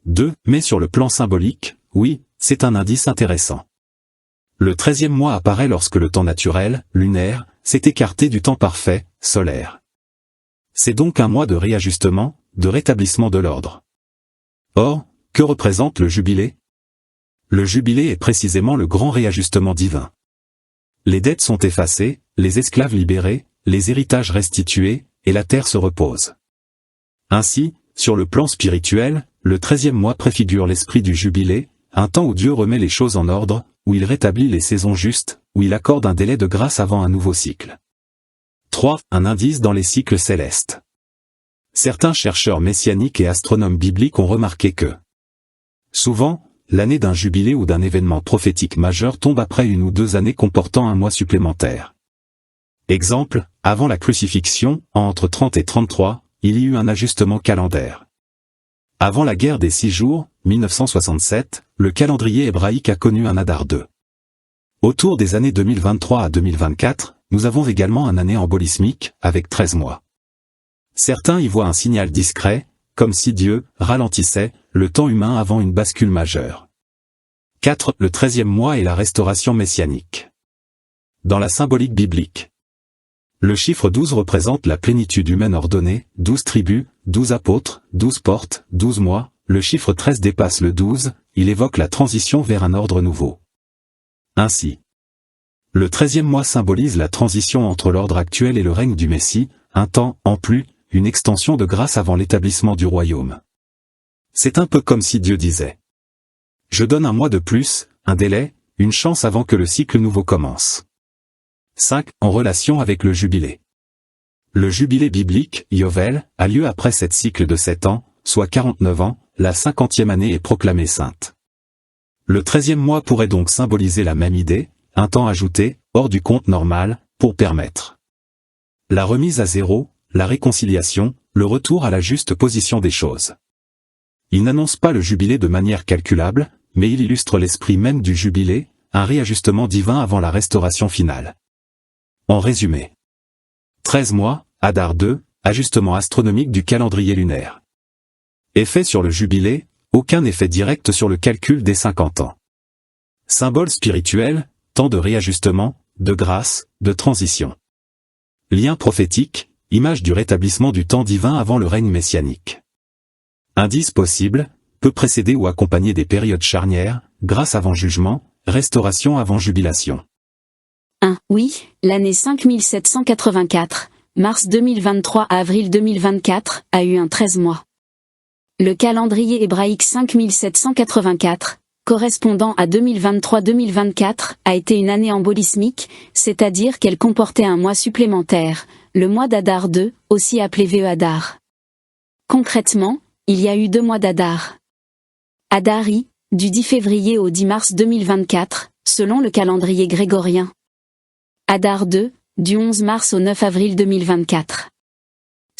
2. Mais sur le plan symbolique, oui, c'est un indice intéressant. Le 13e mois apparaît lorsque le temps naturel, lunaire, s'est écarté du temps parfait, solaire. C'est donc un mois de réajustement, de rétablissement de l'ordre. Or, que représente le jubilé? Le jubilé est précisément le grand réajustement divin. Les dettes sont effacées, les esclaves libérés, les héritages restitués, et la terre se repose. Ainsi, sur le plan spirituel, le 13e mois préfigure l'esprit du jubilé, un temps où Dieu remet les choses en ordre, où il rétablit les saisons justes, où il accorde un délai de grâce avant un nouveau cycle. 3. Un indice dans les cycles célestes. Certains chercheurs messianiques et astronomes bibliques ont remarqué que, souvent, l'année d'un jubilé ou d'un événement prophétique majeur tombe après une ou 2 années comportant un mois supplémentaire. Exemple, avant la crucifixion, entre 30 et 33, il y eut un ajustement calendaire. Avant la guerre des 6 jours, 1967, le calendrier hébraïque a connu un Adar 2. Autour des années 2023 à 2024, nous avons également un année embolismique, avec 13 mois. Certains y voient un signal discret, comme si Dieu ralentissait le temps humain avant une bascule majeure. 4. Le 13e mois et la restauration messianique. Dans la symbolique biblique, le chiffre 12 représente la plénitude humaine ordonnée, 12 tribus, 12 apôtres, 12 portes, 12 mois, le chiffre 13 dépasse le 12, il évoque la transition vers un ordre nouveau. Ainsi, Le 13e mois symbolise la transition entre l'ordre actuel et le règne du Messie, un temps, en plus, une extension de grâce avant l'établissement du royaume. C'est un peu comme si Dieu disait: je donne un mois de plus, un délai, une chance avant que le cycle nouveau commence. 5. En relation avec le jubilé. Le jubilé biblique, Yovel, a lieu après 7 cycles de 7 ans, soit 49 ans, la 50e année est proclamée sainte. Le 13e mois pourrait donc symboliser la même idée, un temps ajouté, hors du compte normal, pour permettre la remise à zéro, la réconciliation, le retour à la juste position des choses. Il n'annonce pas le jubilé de manière calculable, mais il illustre l'esprit même du jubilé, un réajustement divin avant la restauration finale. En résumé, 13 mois, Adar 2, ajustement astronomique du calendrier lunaire. Effet sur le jubilé, aucun effet direct sur le calcul des 50 ans. Symbole spirituel, temps de réajustement, de grâce, de transition. Lien prophétique, image du rétablissement du temps divin avant le règne messianique. Indice possible, peut précéder ou accompagner des périodes charnières, grâce avant jugement, restauration avant jubilation. 1. Oui, l'année 5784, mars 2023 à avril 2024, a eu un 13 mois. Le calendrier hébraïque 5784, correspondant à 2023-2024, a été une année embolismique, c'est-à-dire qu'elle comportait un mois supplémentaire, le mois d'Adar 2, aussi appelé VE Adar. Concrètement, il y a eu 2 mois d'Adar. Adari, du 10 février au 10 mars 2024, selon le calendrier grégorien. Adar 2, du 11 mars au 9 avril 2024.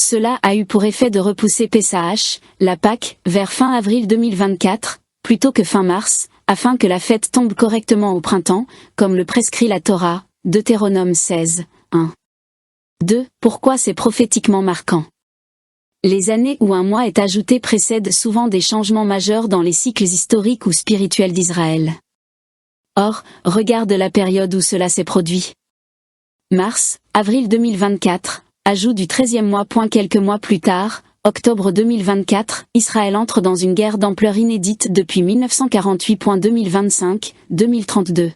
Cela a eu pour effet de repousser Pessah, la Pâque, vers fin avril 2024, plutôt que fin mars, afin que la fête tombe correctement au printemps, comme le prescrit la Torah, Deutéronome 16, 1. 2. Pourquoi c'est prophétiquement marquant? Les années où un mois est ajouté précèdent souvent des changements majeurs dans les cycles historiques ou spirituels d'Israël. Or, regarde la période où cela s'est produit. Mars, avril 2024, ajout du 13e mois. Quelques mois plus tard, octobre 2024, Israël entre dans une guerre d'ampleur inédite depuis 1948. 2025-2032.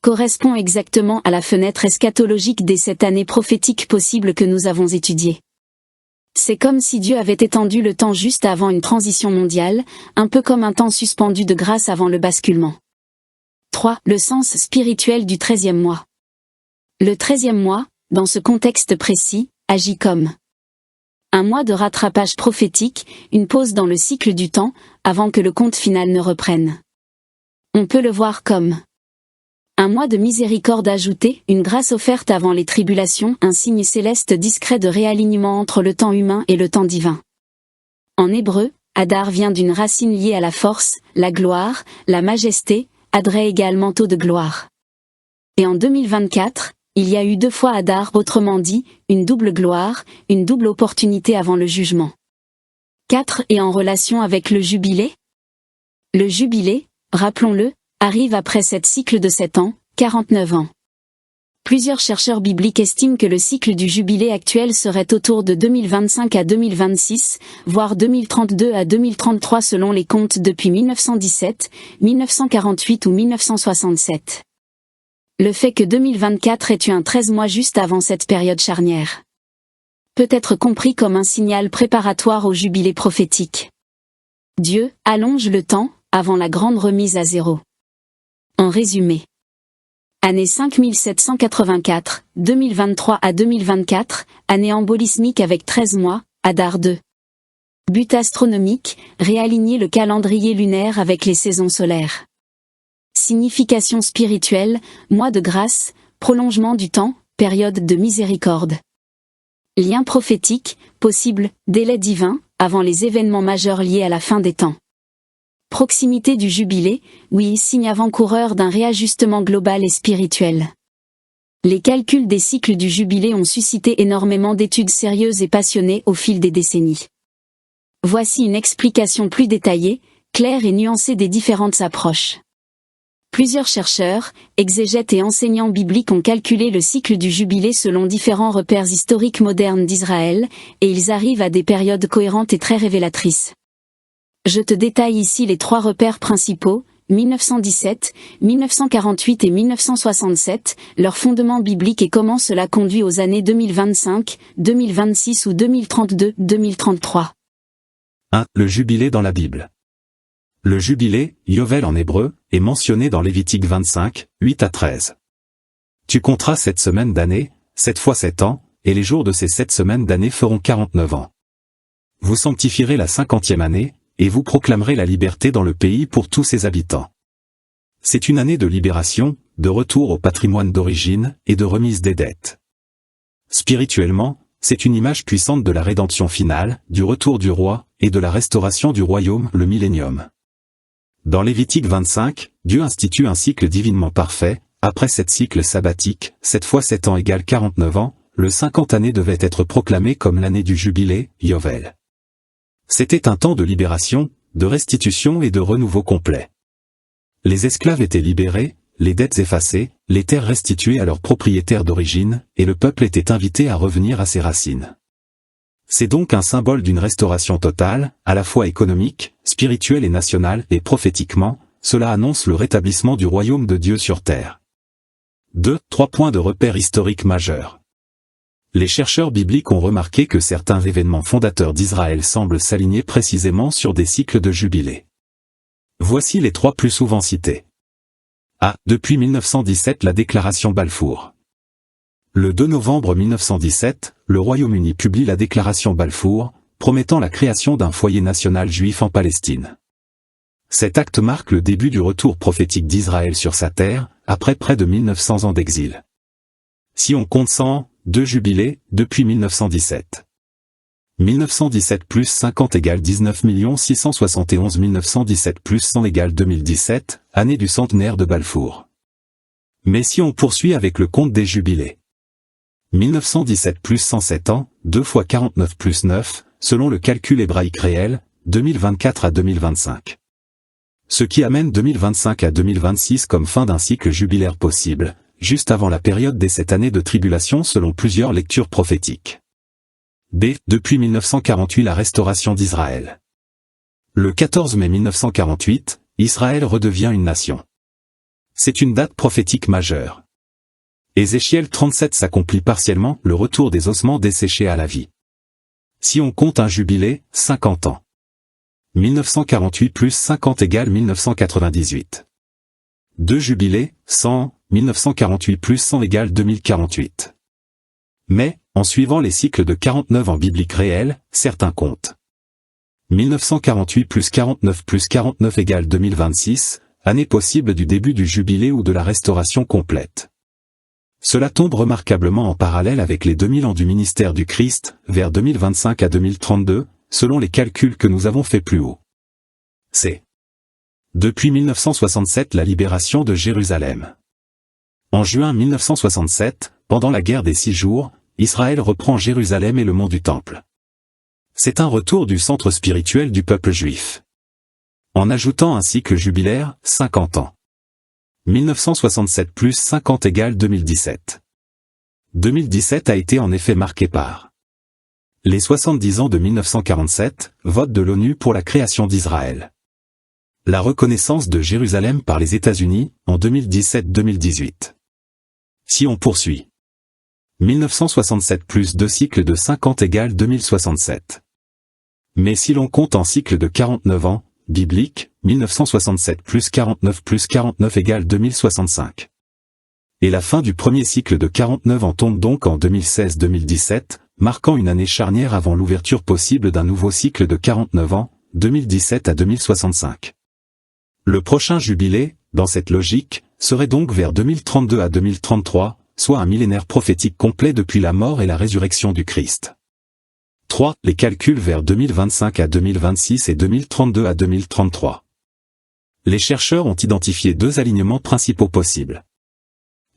Correspond exactement à la fenêtre eschatologique des 7 années prophétiques possibles que nous avons étudiées. C'est comme si Dieu avait étendu le temps juste avant une transition mondiale, un peu comme un temps suspendu de grâce avant le basculement. 3. Le sens spirituel du 13e mois. Le 13e mois, dans ce contexte précis, agit comme un mois de rattrapage prophétique, une pause dans le cycle du temps, avant que le compte final ne reprenne. On peut le voir comme un mois de miséricorde ajoutée, une grâce offerte avant les tribulations, un signe céleste discret de réalignement entre le temps humain et le temps divin. En hébreu, Adar vient d'une racine liée à la force, la gloire, la majesté, Adré égale manteau de gloire. Et en 2024, il y a eu 2 fois Adar, autrement dit, une double gloire, une double opportunité avant le jugement. 4. Et en relation avec le jubilé? Le jubilé, rappelons-le, arrive après 7 cycles de 7 ans, 49 ans. Plusieurs chercheurs bibliques estiment que le cycle du jubilé actuel serait autour de 2025 à 2026, voire 2032 à 2033 selon les comptes depuis 1917, 1948 ou 1967. Le fait que 2024 ait eu un 13 mois juste avant cette période charnière peut être compris comme un signal préparatoire au jubilé prophétique. Dieu allonge le temps avant la grande remise à zéro. En résumé, année 5784, 2023 à 2024, année embolismique avec 13 mois, Adar 2. But astronomique, réaligner le calendrier lunaire avec les saisons solaires. Signification spirituelle, mois de grâce, prolongement du temps, période de miséricorde. Lien prophétique, possible, délai divin, avant les événements majeurs liés à la fin des temps. Proximité du jubilé, oui, signe avant-coureur d'un réajustement global et spirituel. Les calculs des cycles du jubilé ont suscité énormément d'études sérieuses et passionnées au fil des décennies. Voici une explication plus détaillée, claire et nuancée des différentes approches. Plusieurs chercheurs, exégètes et enseignants bibliques ont calculé le cycle du jubilé selon différents repères historiques modernes d'Israël, et ils arrivent à des périodes cohérentes et très révélatrices. Je te détaille ici les 3 repères principaux, 1917, 1948 et 1967, leur fondement biblique et comment cela conduit aux années 2025, 2026 ou 2032-2033. 1. Le jubilé dans la Bible. Le jubilé, Yovel en hébreu, est mentionné dans Lévitique 25, 8 à 13. Tu compteras 7 semaines d'année, 7 fois 7 ans, et les jours de ces 7 semaines d'année feront 49 ans. Vous sanctifierez la 50e année, et vous proclamerez la liberté dans le pays pour tous ses habitants. C'est une année de libération, de retour au patrimoine d'origine, et de remise des dettes. Spirituellement, c'est une image puissante de la rédemption finale, du retour du roi, et de la restauration du royaume, le millénium. Dans Lévitique 25, Dieu institue un cycle divinement parfait. Après 7 cycles sabbatiques, 7 fois 7 ans égale 49 ans, le 50 années devait être proclamé comme l'année du jubilé, Yovel. C'était un temps de libération, de restitution et de renouveau complet. Les esclaves étaient libérés, les dettes effacées, les terres restituées à leurs propriétaires d'origine, et le peuple était invité à revenir à ses racines. C'est donc un symbole d'une restauration totale, à la fois économique, spirituelle et nationale, et prophétiquement, cela annonce le rétablissement du royaume de Dieu sur terre. 2. 3 points de repère historiques majeurs. Les chercheurs bibliques ont remarqué que certains événements fondateurs d'Israël semblent s'aligner précisément sur des cycles de jubilé. Voici les 3 plus souvent cités. A. Depuis 1917 la déclaration Balfour. Le 2 novembre 1917, le Royaume-Uni publie la déclaration Balfour, promettant la création d'un foyer national juif en Palestine. Cet acte marque le début du retour prophétique d'Israël sur sa terre, après près de 1900 ans d'exil. Si on compte 102 jubilés, depuis 1917. 1917 plus 50 égale 19 671 1917 plus 100 égale 2017, année du centenaire de Balfour. Mais si on poursuit avec le compte des jubilés. 1917 plus 107 ans, 2 fois 49 plus 9, selon le calcul hébraïque réel, 2024 à 2025. Ce qui amène 2025 à 2026 comme fin d'un cycle jubilaire possible, juste avant la période des 7 années de tribulation selon plusieurs lectures prophétiques. B. Depuis 1948 la restauration d'Israël. Le 14 mai 1948, Israël redevient une nation. C'est une date prophétique majeure. Ézéchiel 37 s'accomplit partiellement, le retour des ossements desséchés à la vie. Si on compte un jubilé, 50 ans. 1948 plus 50 égale 1998. 2 jubilés, 100, 1948 plus 100 égale 2048. Mais, en suivant les cycles de 49 ans bibliques réels, certains comptent. 1948 plus 49 égale 2026, année possible du début du jubilé ou de la restauration complète. Cela tombe remarquablement en parallèle avec les 2000 ans du ministère du Christ, vers 2025 à 2032, selon les calculs que nous avons faits plus haut. C'est depuis 1967 la libération de Jérusalem. En juin 1967, pendant la guerre des 6 jours, Israël reprend Jérusalem et le mont du Temple. C'est un retour du centre spirituel du peuple juif. En ajoutant un cycle jubilaire, 50 ans. 1967 plus 50 égale 2017. 2017 a été en effet marqué par les 70 ans de 1947, vote de l'ONU pour la création d'Israël. La reconnaissance de Jérusalem par les États-Unis, en 2017-2018. Si on poursuit. 1967 plus 2 cycles de 50 égale 2067. Mais si l'on compte en cycle de 49 ans, biblique, 1967 plus 49 égale 2065. Et la fin du premier cycle de 49 ans tombe donc en 2016-2017, marquant une année charnière avant l'ouverture possible d'un nouveau cycle de 49 ans, 2017 à 2065. Le prochain jubilé, dans cette logique, serait donc vers 2032 à 2033, soit un millénaire prophétique complet depuis la mort et la résurrection du Christ. 3. Les calculs vers 2025 à 2026 et 2032 à 2033. Les chercheurs ont identifié 2 alignements principaux possibles.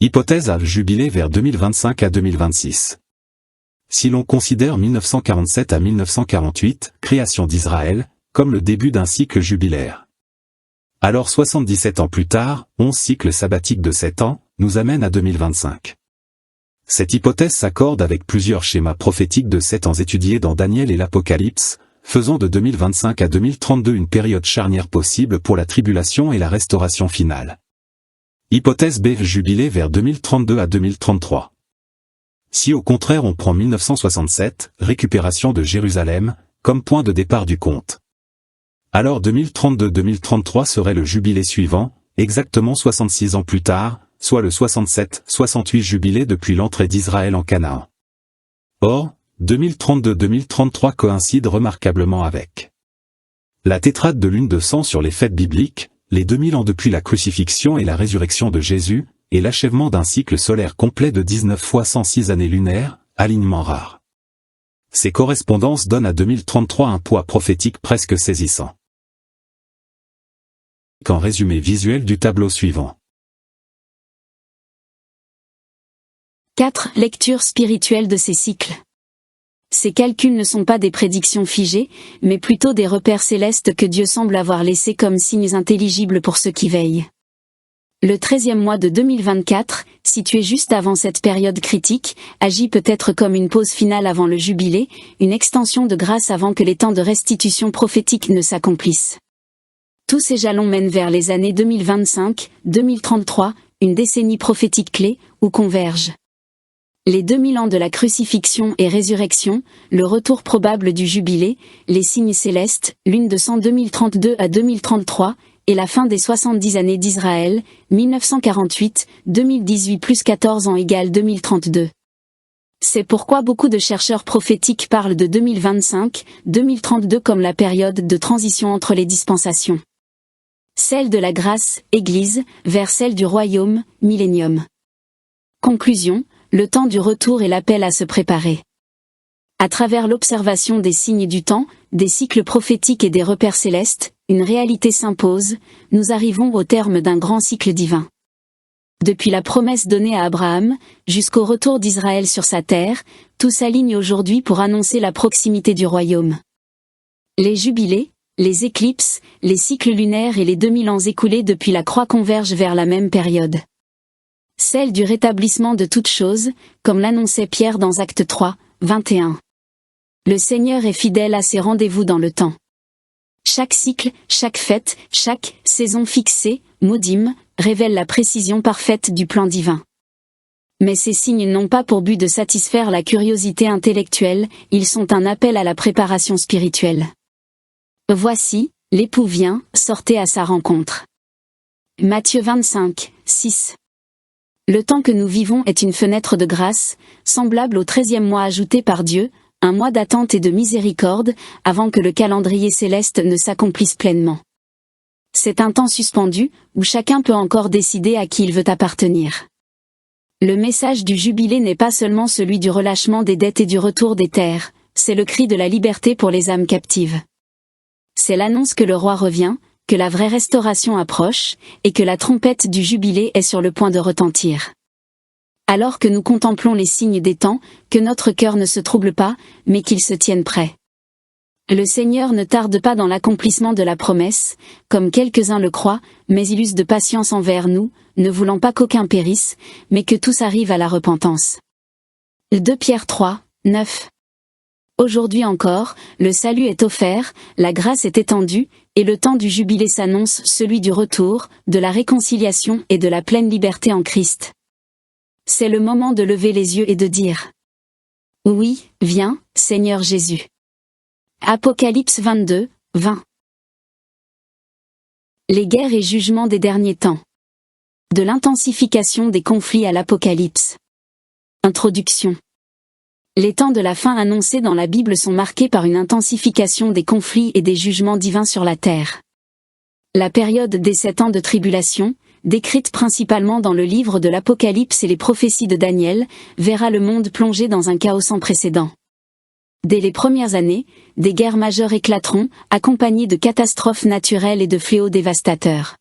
Hypothèse A, jubilé vers 2025 à 2026. Si l'on considère 1947 à 1948, création d'Israël, comme le début d'un cycle jubilaire. Alors 77 ans plus tard, 11 cycles sabbatiques de 7 ans, nous amènent à 2025. Cette hypothèse s'accorde avec plusieurs schémas prophétiques de 7 ans étudiés dans Daniel et l'Apocalypse, faisant de 2025 à 2032 une période charnière possible pour la tribulation et la restauration finale. Hypothèse B, jubilé vers 2032 à 2033. Si au contraire on prend 1967, récupération de Jérusalem, comme point de départ du compte, alors 2032-2033 serait le jubilé suivant, exactement 66 ans plus tard, soit le 67-68 jubilé depuis l'entrée d'Israël en Canaan. Or, 2032-2033 coïncide remarquablement avec la tétrade de lune de sang sur les fêtes bibliques, les 2000 ans depuis la crucifixion et la résurrection de Jésus, et l'achèvement d'un cycle solaire complet de 19 fois 106 années lunaires, alignement rare. Ces correspondances donnent à 2033 un poids prophétique presque saisissant. En résumé visuel du tableau suivant. 4. Lecture spirituelle de ces cycles. Ces calculs ne sont pas des prédictions figées, mais plutôt des repères célestes que Dieu semble avoir laissés comme signes intelligibles pour ceux qui veillent. Le 13e mois de 2024, situé juste avant cette période critique, agit peut-être comme une pause finale avant le jubilé, une extension de grâce avant que les temps de restitution prophétique ne s'accomplissent. Tous ces jalons mènent vers les années 2025, 2033, une décennie prophétique clé, où convergent les 2000 ans de la crucifixion et résurrection, le retour probable du jubilé, les signes célestes, lune de sang 2032 à 2033, et la fin des 70 années d'Israël, 1948, 2018 plus 14 ans égale 2032. C'est pourquoi beaucoup de chercheurs prophétiques parlent de 2025, 2032 comme la période de transition entre les dispensations. Celle de la grâce, Église, vers celle du royaume, millénium. Conclusion, le temps du retour est l'appel à se préparer. À travers l'observation des signes du temps, des cycles prophétiques et des repères célestes, une réalité s'impose, nous arrivons au terme d'un grand cycle divin. Depuis la promesse donnée à Abraham, jusqu'au retour d'Israël sur sa terre, tout s'aligne aujourd'hui pour annoncer la proximité du royaume. Les jubilés, les éclipses, les cycles lunaires et les 2000 ans écoulés depuis la croix convergent vers la même période. Celle du rétablissement de toutes choses, comme l'annonçait Pierre dans Actes 3, 21. Le Seigneur est fidèle à ses rendez-vous dans le temps. Chaque cycle, chaque fête, chaque saison fixée, modim, révèle la précision parfaite du plan divin. Mais ces signes n'ont pas pour but de satisfaire la curiosité intellectuelle, ils sont un appel à la préparation spirituelle. Voici, l'époux vient, sortez à sa rencontre. Matthieu 25, 6. Le temps que nous vivons est une fenêtre de grâce, semblable au 13e mois ajouté par Dieu, un mois d'attente et de miséricorde, avant que le calendrier céleste ne s'accomplisse pleinement. C'est un temps suspendu, où chacun peut encore décider à qui il veut appartenir. Le message du jubilé n'est pas seulement celui du relâchement des dettes et du retour des terres, c'est le cri de la liberté pour les âmes captives. C'est l'annonce que le roi revient, que la vraie restauration approche, et que la trompette du jubilé est sur le point de retentir. Alors que nous contemplons les signes des temps, que notre cœur ne se trouble pas, mais qu'il se tienne prêt. Le Seigneur ne tarde pas dans l'accomplissement de la promesse, comme quelques-uns le croient, mais il use de patience envers nous, ne voulant pas qu'aucun périsse, mais que tous arrivent à la repentance. 2 Pierre 3, 9. Aujourd'hui encore, le salut est offert, la grâce est étendue, et le temps du jubilé s'annonce, celui du retour, de la réconciliation et de la pleine liberté en Christ. C'est le moment de lever les yeux et de dire: oui, viens, Seigneur Jésus. Apocalypse 22, 20. Les guerres et jugements des derniers temps. De l'intensification des conflits à l'Apocalypse. Introduction. Les temps de la fin annoncés dans la Bible sont marqués par une intensification des conflits et des jugements divins sur la terre. La période des 7 ans de tribulation, décrite principalement dans le livre de l'Apocalypse et les prophéties de Daniel, verra le monde plongé dans un chaos sans précédent. Dès les premières années, des guerres majeures éclateront, accompagnées de catastrophes naturelles et de fléaux dévastateurs.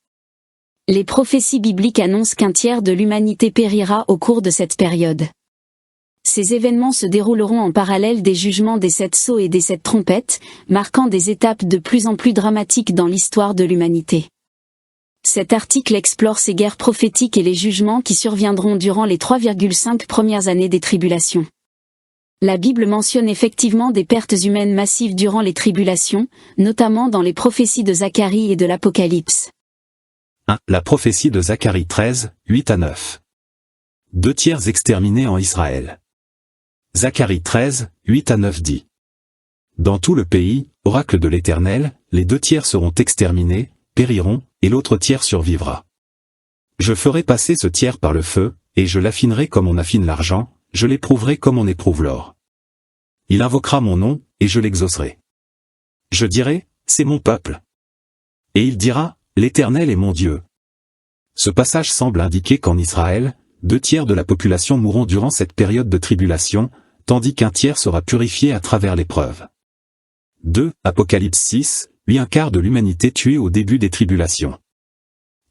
Les prophéties bibliques annoncent qu'un tiers de l'humanité périra au cours de cette période. Ces événements se dérouleront en parallèle des jugements des 7 sceaux et des 7 trompettes, marquant des étapes de plus en plus dramatiques dans l'histoire de l'humanité. Cet article explore ces guerres prophétiques et les jugements qui surviendront durant les 3,5 premières années des tribulations. La Bible mentionne effectivement des pertes humaines massives durant les tribulations, notamment dans les prophéties de Zacharie et de l'Apocalypse. 1. La prophétie de Zacharie 13, 8-9. 2/3 exterminés en Israël. Zacharie 13, 8-9 dit. Dans tout le pays, oracle de l'Éternel, les 2/3 seront exterminés, périront, et l'autre tiers survivra. Je ferai passer ce tiers par le feu, et je l'affinerai comme on affine l'argent, je l'éprouverai comme on éprouve l'or. Il invoquera mon nom, et je l'exaucerai. Je dirai, c'est mon peuple. Et il dira, l'Éternel est mon Dieu. Ce passage semble indiquer qu'en Israël, 2/3 de la population mourront durant cette période de tribulation, tandis qu'un tiers sera purifié à travers l'épreuve. 2. Apocalypse 6, 8 1/4 de l'humanité tuée au début des tribulations.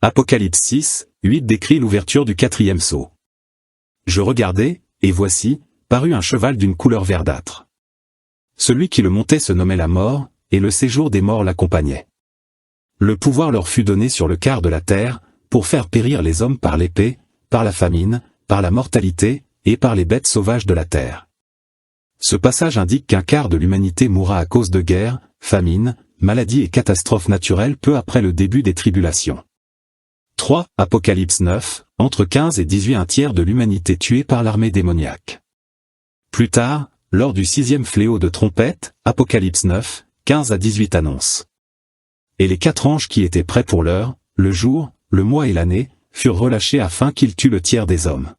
Apocalypse 6, 8 décrit l'ouverture du 4e sceau. Je regardai, et voici, parut un cheval d'une couleur verdâtre. Celui qui le montait se nommait la mort, et le séjour des morts l'accompagnait. Le pouvoir leur fut donné sur le quart de la terre, pour faire périr les hommes par l'épée, par la famine, par la mortalité, et par les bêtes sauvages de la terre. Ce passage indique qu'un quart de l'humanité mourra à cause de guerres, famines, maladies et catastrophes naturelles peu après le début des tribulations. 3. Apocalypse 9, entre 15 et 18 1/3 de l'humanité tuée par l'armée démoniaque. Plus tard, lors du 6e fléau de trompette, Apocalypse 9, 15 à 18 annonce. Et les 4 anges qui étaient prêts pour l'heure, le jour, le mois et l'année, furent relâchés afin qu'ils tuent le tiers des hommes.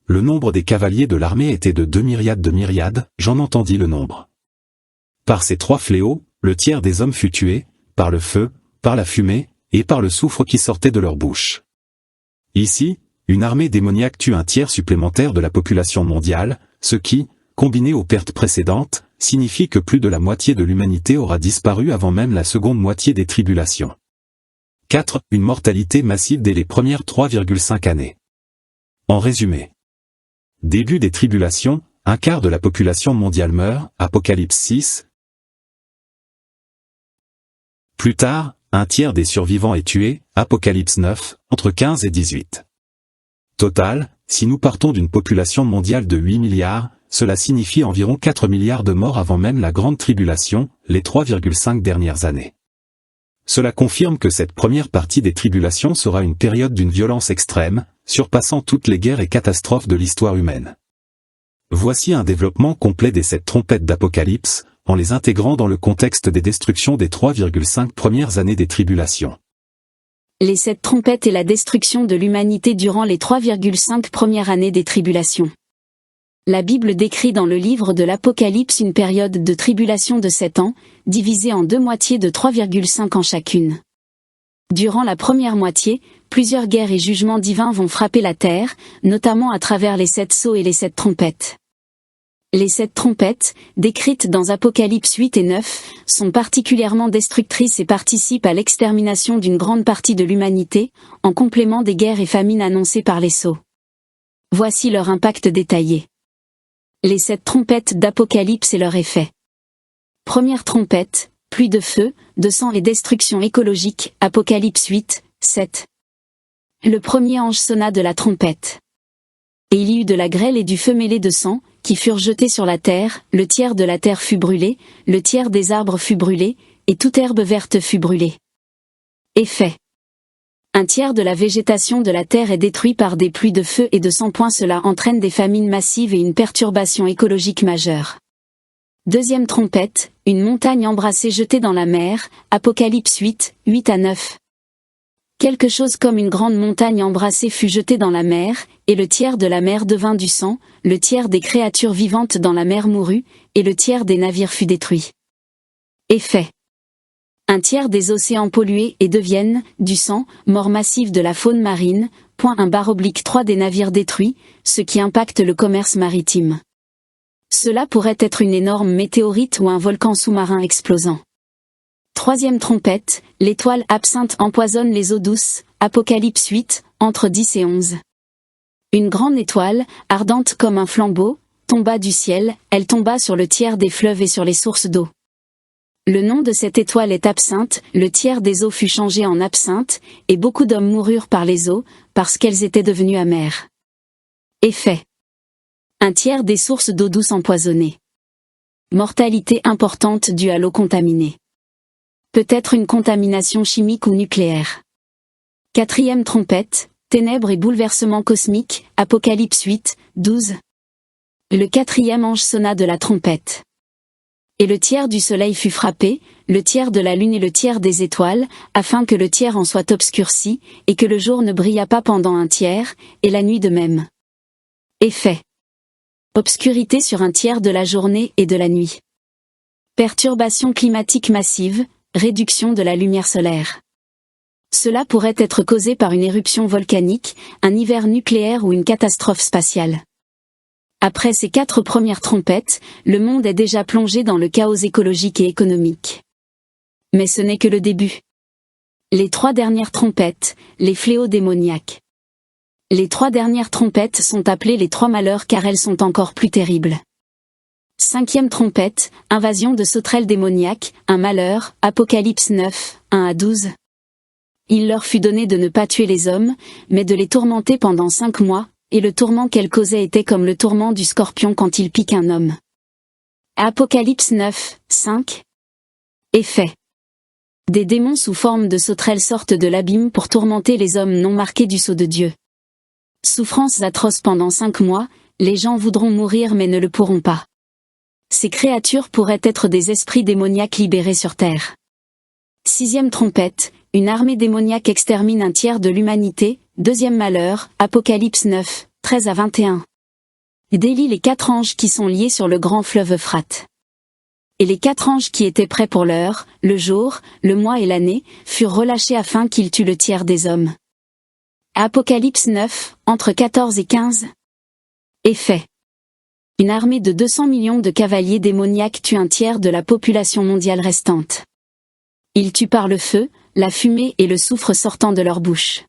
Le nombre des cavaliers de l'armée était de 2 myriades de myriades, j'en entendis le nombre. Par ces 3 fléaux, le tiers des hommes fut tué, par le feu, par la fumée, et par le soufre qui sortait de leur bouche. Ici, une armée démoniaque tue un tiers supplémentaire de la population mondiale, ce qui, combiné aux pertes précédentes, signifie que plus de la moitié de l'humanité aura disparu avant même la seconde moitié des tribulations. 4. Une mortalité massive dès les premières 3,5 années. En résumé. Début des tribulations, un quart de la population mondiale meurt, Apocalypse 6. Plus tard, un tiers des survivants est tué, Apocalypse 9, entre 15 et 18. Total, si nous partons d'une population mondiale de 8 milliards, cela signifie environ 4 milliards de morts avant même la grande tribulation, les 3,5 dernières années. Cela confirme que cette première partie des tribulations sera une période d'une violence extrême, surpassant toutes les guerres et catastrophes de l'histoire humaine. Voici un développement complet des 7 trompettes d'Apocalypse, en les intégrant dans le contexte des destructions des 3,5 premières années des tribulations. Les 7 trompettes et la destruction de l'humanité durant les 3,5 premières années des tribulations. La Bible décrit dans le livre de l'Apocalypse une période de tribulation de 7 ans, divisée en 2 moitiés de 3,5 ans chacune. Durant la première moitié, plusieurs guerres et jugements divins vont frapper la terre, notamment à travers les 7 sceaux et les 7 trompettes. Les 7 trompettes, décrites dans Apocalypse 8 et 9, sont particulièrement destructrices et participent à l'extermination d'une grande partie de l'humanité, en complément des guerres et famines annoncées par les sceaux. Voici leur impact détaillé. Les 7 trompettes d'Apocalypse et leur effet. Première trompette, pluie de feu, de sang et destruction écologique, Apocalypse 8, 7. Le premier ange sonna de la trompette. Et il y eut de la grêle et du feu mêlé de sang, qui furent jetés sur la terre, le tiers de la terre fut brûlé, le tiers des arbres fut brûlé, et toute herbe verte fut brûlée. Effet. Un tiers de la végétation de la terre est détruit par des pluies de feu et de sang. Cela entraîne des famines massives et une perturbation écologique majeure. Deuxième trompette, une montagne embrassée jetée dans la mer, Apocalypse 8, 8 à 9. Quelque chose comme une grande montagne embrassée fut jetée dans la mer, et le tiers de la mer devint du sang, le tiers des créatures vivantes dans la mer mourut, et le tiers des navires fut détruit. Effet. Un tiers des océans pollués et deviennent, du sang, mort massive de la faune marine, .1/3 des navires détruits, ce qui impacte le commerce maritime. Cela pourrait être une énorme météorite ou un volcan sous-marin explosant. Troisième trompette, l'étoile absinthe empoisonne les eaux douces, Apocalypse 8, entre 10 et 11. Une grande étoile, ardente comme un flambeau, tomba du ciel, elle tomba sur le tiers des fleuves et sur les sources d'eau. Le nom de cette étoile est absinthe, le tiers des eaux fut changé en absinthe, et beaucoup d'hommes moururent par les eaux, parce qu'elles étaient devenues amères. Effet. Un tiers des sources d'eau douce empoisonnées. Mortalité importante due à l'eau contaminée. Peut-être une contamination chimique ou nucléaire. 4e trompette, ténèbres et bouleversements cosmiques, Apocalypse 8, 12. Le 4e ange sonna de la trompette. Et le tiers du soleil fut frappé, le tiers de la lune et le tiers des étoiles, afin que le tiers en soit obscurci, et que le jour ne brillât pas pendant un tiers, et la nuit de même. Effet. Obscurité sur un tiers de la journée et de la nuit. Perturbation climatique massive, réduction de la lumière solaire. Cela pourrait être causé par une éruption volcanique, un hiver nucléaire ou une catastrophe spatiale. Après ces 4 premières trompettes, le monde est déjà plongé dans le chaos écologique et économique. Mais ce n'est que le début. Les 3 dernières trompettes, les fléaux démoniaques. Les 3 dernières trompettes sont appelées les 3 malheurs car elles sont encore plus terribles. 5e trompette, invasion de sauterelles démoniaques, un malheur, Apocalypse 9, 1 à 12. Il leur fut donné de ne pas tuer les hommes, mais de les tourmenter pendant 5 mois, et le tourment qu'elles causaient était comme le tourment du scorpion quand il pique un homme. Apocalypse 9, 5. Effet. Des démons sous forme de sauterelles sortent de l'abîme pour tourmenter les hommes non marqués du sceau de Dieu. Souffrances atroces pendant 5 mois, les gens voudront mourir mais ne le pourront pas. Ces créatures pourraient être des esprits démoniaques libérés sur terre. 6e trompette, une armée démoniaque extermine un tiers de l'humanité, 2e malheur, Apocalypse 9, 13 à 21. Délie les 4 anges qui sont liés sur le grand fleuve Euphrate. Et les 4 anges qui étaient prêts pour l'heure, le jour, le mois et l'année, furent relâchés afin qu'ils tuent le tiers des hommes. Apocalypse 9, entre 14 et 15. Effet. Une armée de 200 millions de cavaliers démoniaques tue un tiers de la population mondiale restante. Ils tuent par le feu, la fumée et le soufre sortant de leur bouche.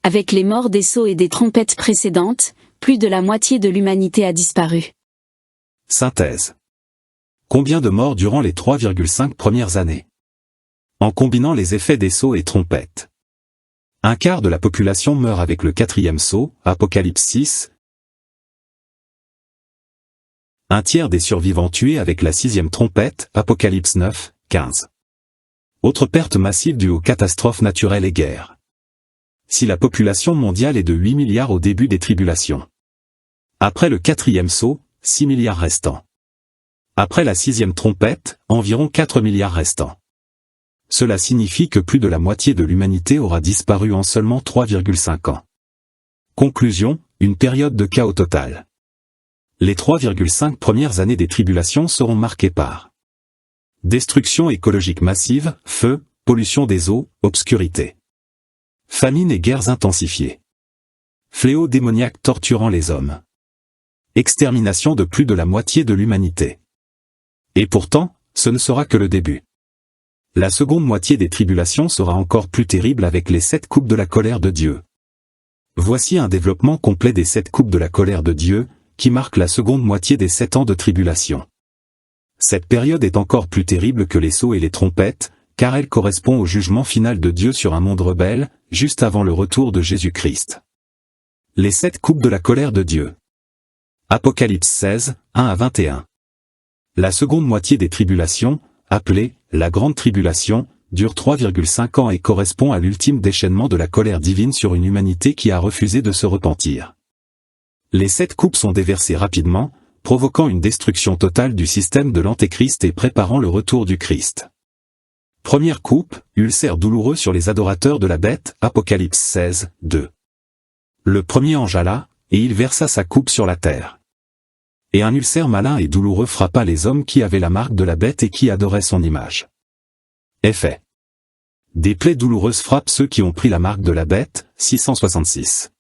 Avec les morts des sceaux et des trompettes précédentes, plus de la moitié de l'humanité a disparu. Synthèse. Combien de morts durant les 3,5 premières années? En combinant les effets des sceaux et trompettes. Un quart de la population meurt avec le 4e sceau, Apocalypse 6. Un tiers des survivants tués avec la 6e trompette, Apocalypse 9, 15. Autre perte massive due aux catastrophes naturelles et guerres. Si la population mondiale est de 8 milliards au début des tribulations. Après le 4e sceau, 6 milliards restants. Après la 6e trompette, environ 4 milliards restants. Cela signifie que plus de la moitié de l'humanité aura disparu en seulement 3,5 ans. Conclusion, une période de chaos total. Les 3,5 premières années des tribulations seront marquées par destruction écologique massive, feu, pollution des eaux, obscurité. Famine et guerres intensifiées. Fléaux démoniaques torturant les hommes. Extermination de plus de la moitié de l'humanité. Et pourtant, ce ne sera que le début. La seconde moitié des tribulations sera encore plus terrible avec les 7 coupes de la colère de Dieu. Voici un développement complet des 7 coupes de la colère de Dieu, qui marque la seconde moitié des 7 ans de tribulation. Cette période est encore plus terrible que les sceaux et les trompettes, car elle correspond au jugement final de Dieu sur un monde rebelle, juste avant le retour de Jésus-Christ. Les 7 coupes de la colère de Dieu. Apocalypse 16, 1 à 21. La seconde moitié des tribulations, appelée la Grande Tribulation, dure 3,5 ans et correspond à l'ultime déchaînement de la colère divine sur une humanité qui a refusé de se repentir. Les 7 coupes sont déversées rapidement, provoquant une destruction totale du système de l'Antéchrist et préparant le retour du Christ. Première coupe, ulcère douloureux sur les adorateurs de la bête, Apocalypse 16, 2. Le premier ange alla, et il versa sa coupe sur la terre. Et un ulcère malin et douloureux frappa les hommes qui avaient la marque de la bête et qui adoraient son image. Effet. Des plaies douloureuses frappent ceux qui ont pris la marque de la bête, 666.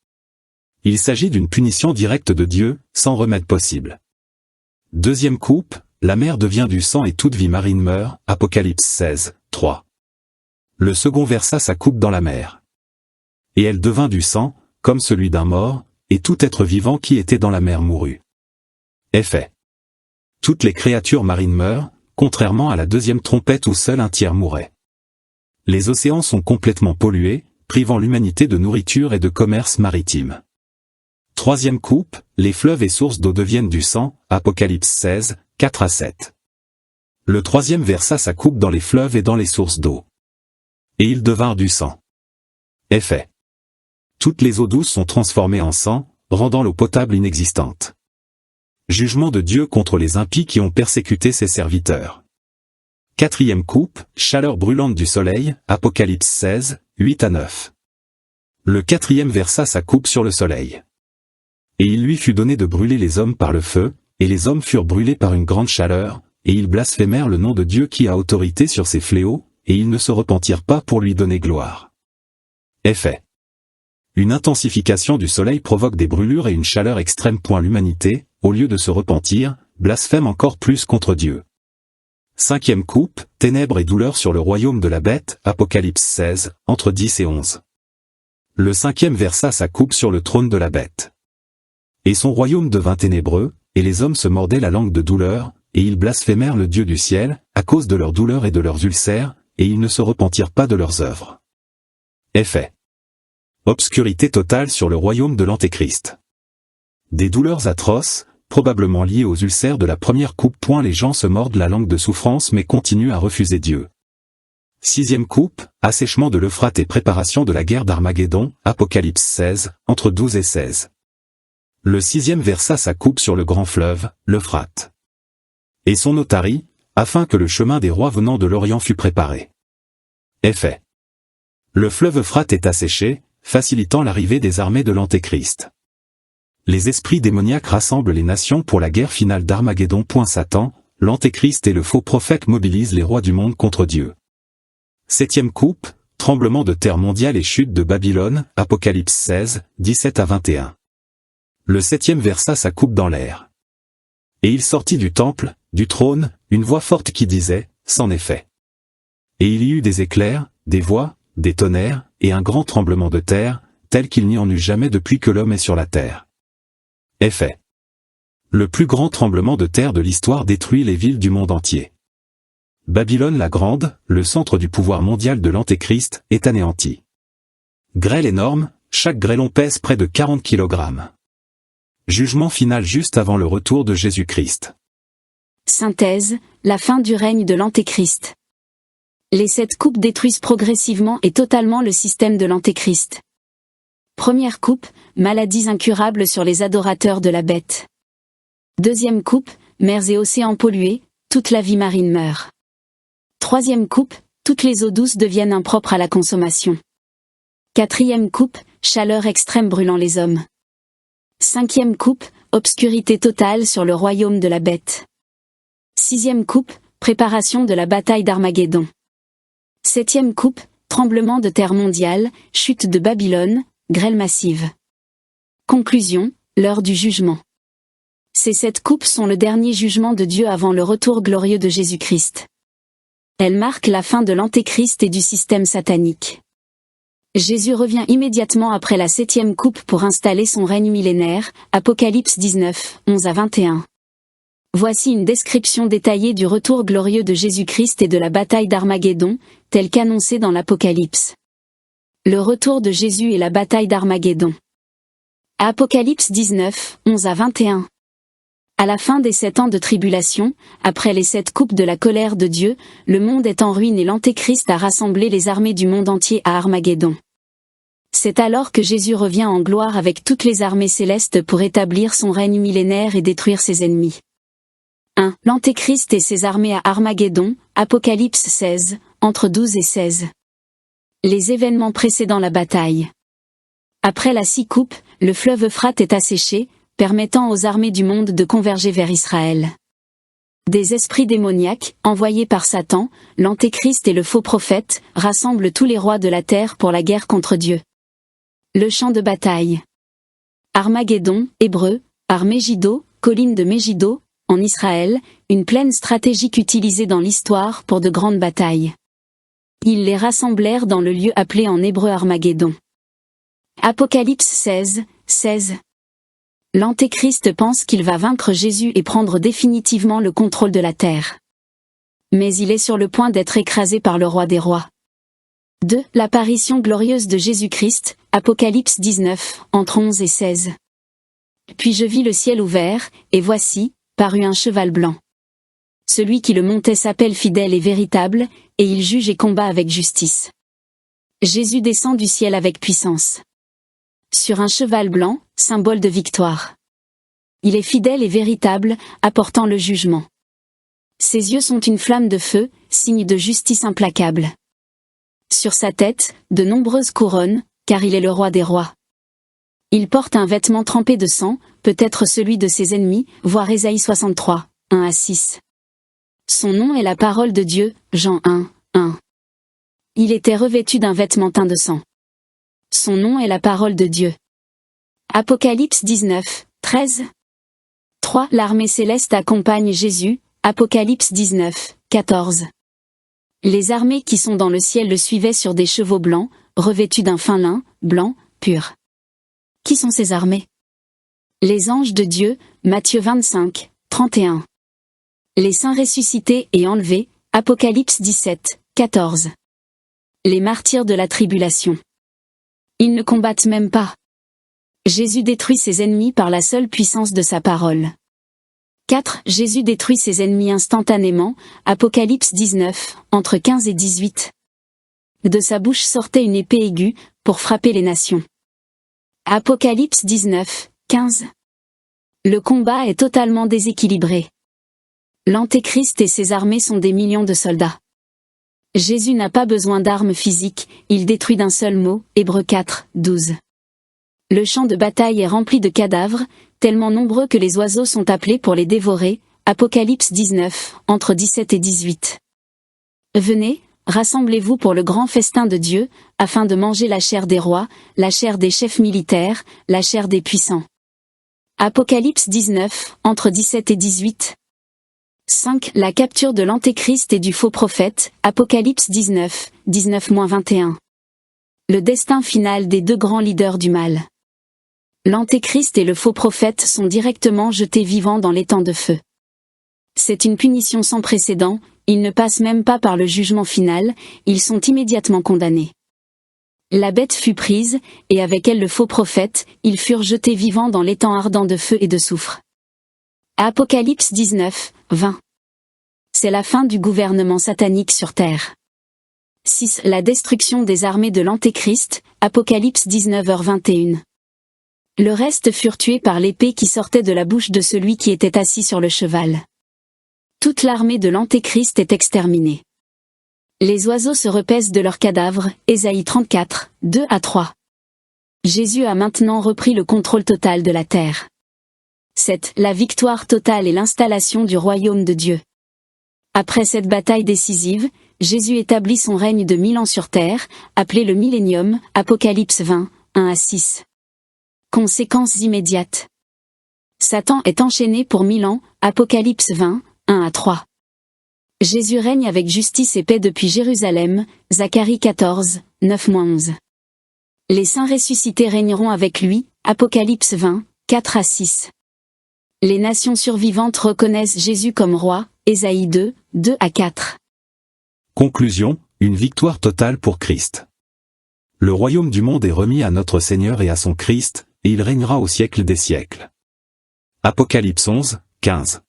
Il s'agit d'une punition directe de Dieu, sans remède possible. Deuxième coupe, la mer devient du sang et toute vie marine meurt, Apocalypse 16, 3. Le second versa sa coupe dans la mer. Et elle devint du sang, comme celui d'un mort, et tout être vivant qui était dans la mer mourut. Effet. Toutes les créatures marines meurent, contrairement à la deuxième trompette où seul un tiers mourait. Les océans sont complètement pollués, privant l'humanité de nourriture et de commerce maritime. Troisième coupe, les fleuves et sources d'eau deviennent du sang, Apocalypse 16, 4-7. Le troisième versa sa coupe dans les fleuves et dans les sources d'eau. Et ils devinrent du sang. Effet. Toutes les eaux douces sont transformées en sang, rendant l'eau potable inexistante. Jugement de Dieu contre les impies qui ont persécuté ses serviteurs. Quatrième coupe, chaleur brûlante du soleil, Apocalypse 16, 8-9. Le quatrième versa sa coupe sur le soleil. Et il lui fut donné de brûler les hommes par le feu, et les hommes furent brûlés par une grande chaleur, et ils blasphémèrent le nom de Dieu qui a autorité sur ces fléaux, et ils ne se repentirent pas pour lui donner gloire. Effet. Une intensification du soleil provoque des brûlures et une chaleur extrême. L'humanité, au lieu de se repentir, blasphème encore plus contre Dieu. Cinquième coupe, ténèbres et douleurs sur le royaume de la bête, Apocalypse 16, entre 10 et 11. Le cinquième versa sa coupe sur le trône de la bête. Et son royaume devint ténébreux, et les hommes se mordaient la langue de douleur, et ils blasphémèrent le Dieu du ciel, à cause de leurs douleurs et de leurs ulcères, et ils ne se repentirent pas de leurs œuvres. Effet. Obscurité totale sur le royaume de l'Antéchrist. Des douleurs atroces, probablement liées aux ulcères de la première coupe. Les gens se mordent la langue de souffrance mais continuent à refuser Dieu. Sixième coupe, assèchement de l'Euphrate et préparation de la guerre d'Armageddon, Apocalypse 16, entre 12 et 16. Le sixième versa sa coupe sur le grand fleuve, l'Euphrate. Et son eau tarit, afin que le chemin des rois venant de l'Orient fût préparé. Effet. Le fleuve Euphrate est asséché, facilitant l'arrivée des armées de l'Antéchrist. Les esprits démoniaques rassemblent les nations pour la guerre finale d'Armageddon. Satan, l'Antéchrist et le faux prophète mobilisent les rois du monde contre Dieu. Septième coupe, tremblement de terre mondial et chute de Babylone, Apocalypse 16, 17-21. Le septième versa sa coupe dans l'air. Et il sortit du temple, du trône, une voix forte qui disait, c'en est fait. Et il y eut des éclairs, des voix, des tonnerres, et un grand tremblement de terre, tel qu'il n'y en eut jamais depuis que l'homme est sur la terre. Effet. Le plus grand tremblement de terre de l'histoire détruit les villes du monde entier. Babylone la Grande, le centre du pouvoir mondial de l'Antéchrist, est anéanti. Grêle énorme, chaque grêlon pèse près de 40 kg. Jugement final juste avant le retour de Jésus-Christ. Synthèse, la fin du règne de l'Antéchrist. Les 7 coupes détruisent progressivement et totalement le système de l'Antéchrist. Première coupe, maladies incurables sur les adorateurs de la bête. Deuxième coupe, mers et océans pollués, toute la vie marine meurt. Troisième coupe, toutes les eaux douces deviennent impropres à la consommation. Quatrième coupe, chaleur extrême brûlant les hommes. Cinquième coupe, obscurité totale sur le royaume de la bête. Sixième coupe, préparation de la bataille d'Armageddon. Septième coupe, tremblement de terre mondial, chute de Babylone, grêle massive. Conclusion, l'heure du jugement. Ces 7 coupes sont le dernier jugement de Dieu avant le retour glorieux de Jésus-Christ. Elles marquent la fin de l'Antéchrist et du système satanique. Jésus revient immédiatement après la 7e coupe pour installer son règne millénaire, Apocalypse 19, 11-21. Voici une description détaillée du retour glorieux de Jésus-Christ et de la bataille d'Armageddon, telle qu'annoncée dans l'Apocalypse. Le retour de Jésus et la bataille d'Armageddon. Apocalypse 19, 11-21. À la fin des 7 ans de tribulation, après les 7 coupes de la colère de Dieu, le monde est en ruine et l'Antéchrist a rassemblé les armées du monde entier à Armageddon. C'est alors que Jésus revient en gloire avec toutes les armées célestes pour établir son règne millénaire et détruire ses ennemis. 1. L'Antéchrist et ses armées à Armageddon, Apocalypse 16, entre 12 et 16. Les événements précédant la bataille. Après la 6 coupes, le fleuve Euphrate est asséché, permettant aux armées du monde de converger vers Israël. Des esprits démoniaques, envoyés par Satan, l'Antéchrist et le faux prophète, rassemblent tous les rois de la terre pour la guerre contre Dieu. Le champ de bataille. Armageddon, hébreu, Ar-Megiddo, colline de Megiddo, en Israël, une plaine stratégique utilisée dans l'histoire pour de grandes batailles. Ils les rassemblèrent dans le lieu appelé en hébreu Armageddon. Apocalypse 16, 16. L'Antéchrist pense qu'il va vaincre Jésus et prendre définitivement le contrôle de la terre. Mais il est sur le point d'être écrasé par le roi des rois. 2. L'apparition glorieuse de Jésus-Christ, Apocalypse 19, entre 11 et 16. Puis je vis le ciel ouvert, et voici, parut un cheval blanc. Celui qui le montait s'appelle Fidèle et Véritable, et il juge et combat avec justice. Jésus descend du ciel avec puissance. Sur un cheval blanc, symbole de victoire. Il est fidèle et véritable, apportant le jugement. Ses yeux sont une flamme de feu, signe de justice implacable. Sur sa tête, de nombreuses couronnes, car il est le roi des rois. Il porte un vêtement trempé de sang, peut-être celui de ses ennemis, voir Ésaïe 63, 1-6. Son nom est la parole de Dieu, Jean 1, 1. Il était revêtu d'un vêtement teint de sang. Son nom est la parole de Dieu. Apocalypse 19, 13. 3. L'armée céleste accompagne Jésus, Apocalypse 19, 14. Les armées qui sont dans le ciel le suivaient sur des chevaux blancs, revêtus d'un fin lin, blanc, pur. Qui sont ces armées? Les anges de Dieu, Matthieu 25, 31. Les saints ressuscités et enlevés, Apocalypse 17, 14. Les martyrs de la tribulation. Ils ne combattent même pas. Jésus détruit ses ennemis par la seule puissance de sa parole. 4. Jésus détruit ses ennemis instantanément, Apocalypse 19, entre 15 et 18. De sa bouche sortait une épée aiguë, pour frapper les nations. Apocalypse 19, 15. Le combat est totalement déséquilibré. L'Antéchrist et ses armées sont des millions de soldats. Jésus n'a pas besoin d'armes physiques, il détruit d'un seul mot, Hébreux 4, 12. Le champ de bataille est rempli de cadavres, tellement nombreux que les oiseaux sont appelés pour les dévorer, Apocalypse 19, entre 17 et 18. Venez, rassemblez-vous pour le grand festin de Dieu, afin de manger la chair des rois, la chair des chefs militaires, la chair des puissants. Apocalypse 19, entre 17 et 18. 5. La capture de l'Antéchrist et du faux prophète, Apocalypse 19, 19-21. Le destin final des deux grands leaders du mal. L'Antéchrist et le faux prophète sont directement jetés vivants dans l'étang de feu. C'est une punition sans précédent, ils ne passent même pas par le jugement final, ils sont immédiatement condamnés. La bête fut prise, et avec elle le faux prophète, ils furent jetés vivants dans l'étang ardent de feu et de soufre. Apocalypse 19, 20. C'est la fin du gouvernement satanique sur terre. 6. La destruction des armées de l'Antéchrist, Apocalypse 19h21. Le reste furent tués par l'épée qui sortait de la bouche de celui qui était assis sur le cheval. Toute l'armée de l'Antéchrist est exterminée. Les oiseaux se repaissent de leurs cadavres, Ésaïe 34, 2-3. Jésus a maintenant repris le contrôle total de la terre. 7. La victoire totale et l'installation du royaume de Dieu. Après cette bataille décisive, Jésus établit son règne de 1000 ans sur terre, appelé le millénium, Apocalypse 20, 1-6. Conséquences immédiates. Satan est enchaîné pour 1000 ans, Apocalypse 20, 1-3. Jésus règne avec justice et paix depuis Jérusalem, Zacharie 14, 9-11. Les saints ressuscités régneront avec lui, Apocalypse 20, 4-6. Les nations survivantes reconnaissent Jésus comme roi, Ésaïe 2, 2-4. Conclusion, une victoire totale pour Christ. Le royaume du monde est remis à notre Seigneur et à son Christ, et il régnera au siècle des siècles. Apocalypse 11, 15.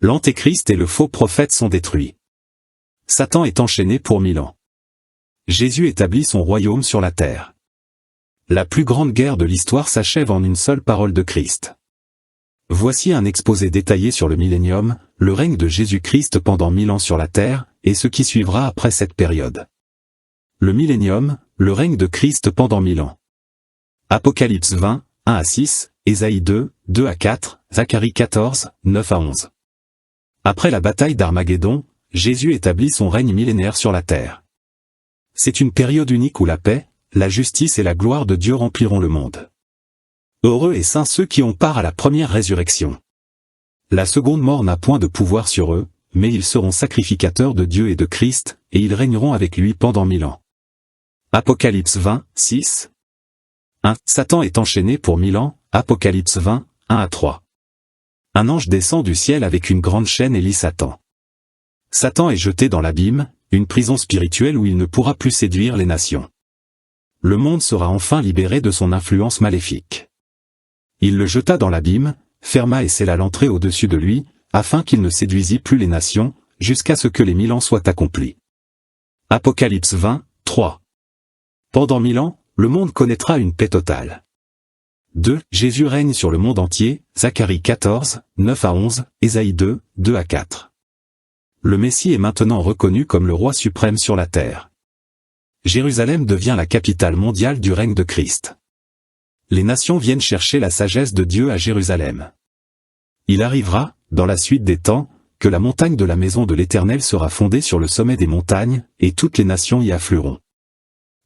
L'Antéchrist et le faux prophète sont détruits. Satan est enchaîné pour 1000 ans. Jésus établit son royaume sur la terre. La plus grande guerre de l'histoire s'achève en une seule parole de Christ. Voici un exposé détaillé sur le millénium, le règne de Jésus-Christ pendant 1000 ans sur la terre, et ce qui suivra après cette période. Le millénium, le règne de Christ pendant 1000 ans. Apocalypse 20, 1-6, Ésaïe 2, 2-4, Zacharie 14, 9-11. Après la bataille d'Armageddon, Jésus établit son règne millénaire sur la terre. C'est une période unique où la paix, la justice et la gloire de Dieu rempliront le monde. Heureux et saints ceux qui ont part à la première résurrection. La seconde mort n'a point de pouvoir sur eux, mais ils seront sacrificateurs de Dieu et de Christ, et ils régneront avec lui pendant 1000 ans. Apocalypse 20, 6. 1. Satan est enchaîné pour 1000 ans, Apocalypse 20, 1-3. Un ange descend du ciel avec une grande chaîne et lie Satan. Satan est jeté dans l'abîme, une prison spirituelle où il ne pourra plus séduire les nations. Le monde sera enfin libéré de son influence maléfique. Il le jeta dans l'abîme, ferma et scella l'entrée au-dessus de lui, afin qu'il ne séduisît plus les nations, jusqu'à ce que les 1000 ans soient accomplis. Apocalypse 20, 3. Pendant 1000 ans, le monde connaîtra une paix totale. 2. Jésus règne sur le monde entier, Zacharie 14, 9 à 11, Ésaïe 2, 2 à 4. Le Messie est maintenant reconnu comme le roi suprême sur la terre. Jérusalem devient la capitale mondiale du règne de Christ. Les nations viennent chercher la sagesse de Dieu à Jérusalem. Il arrivera, dans la suite des temps, que la montagne de la maison de l'Éternel sera fondée sur le sommet des montagnes, et toutes les nations y afflueront.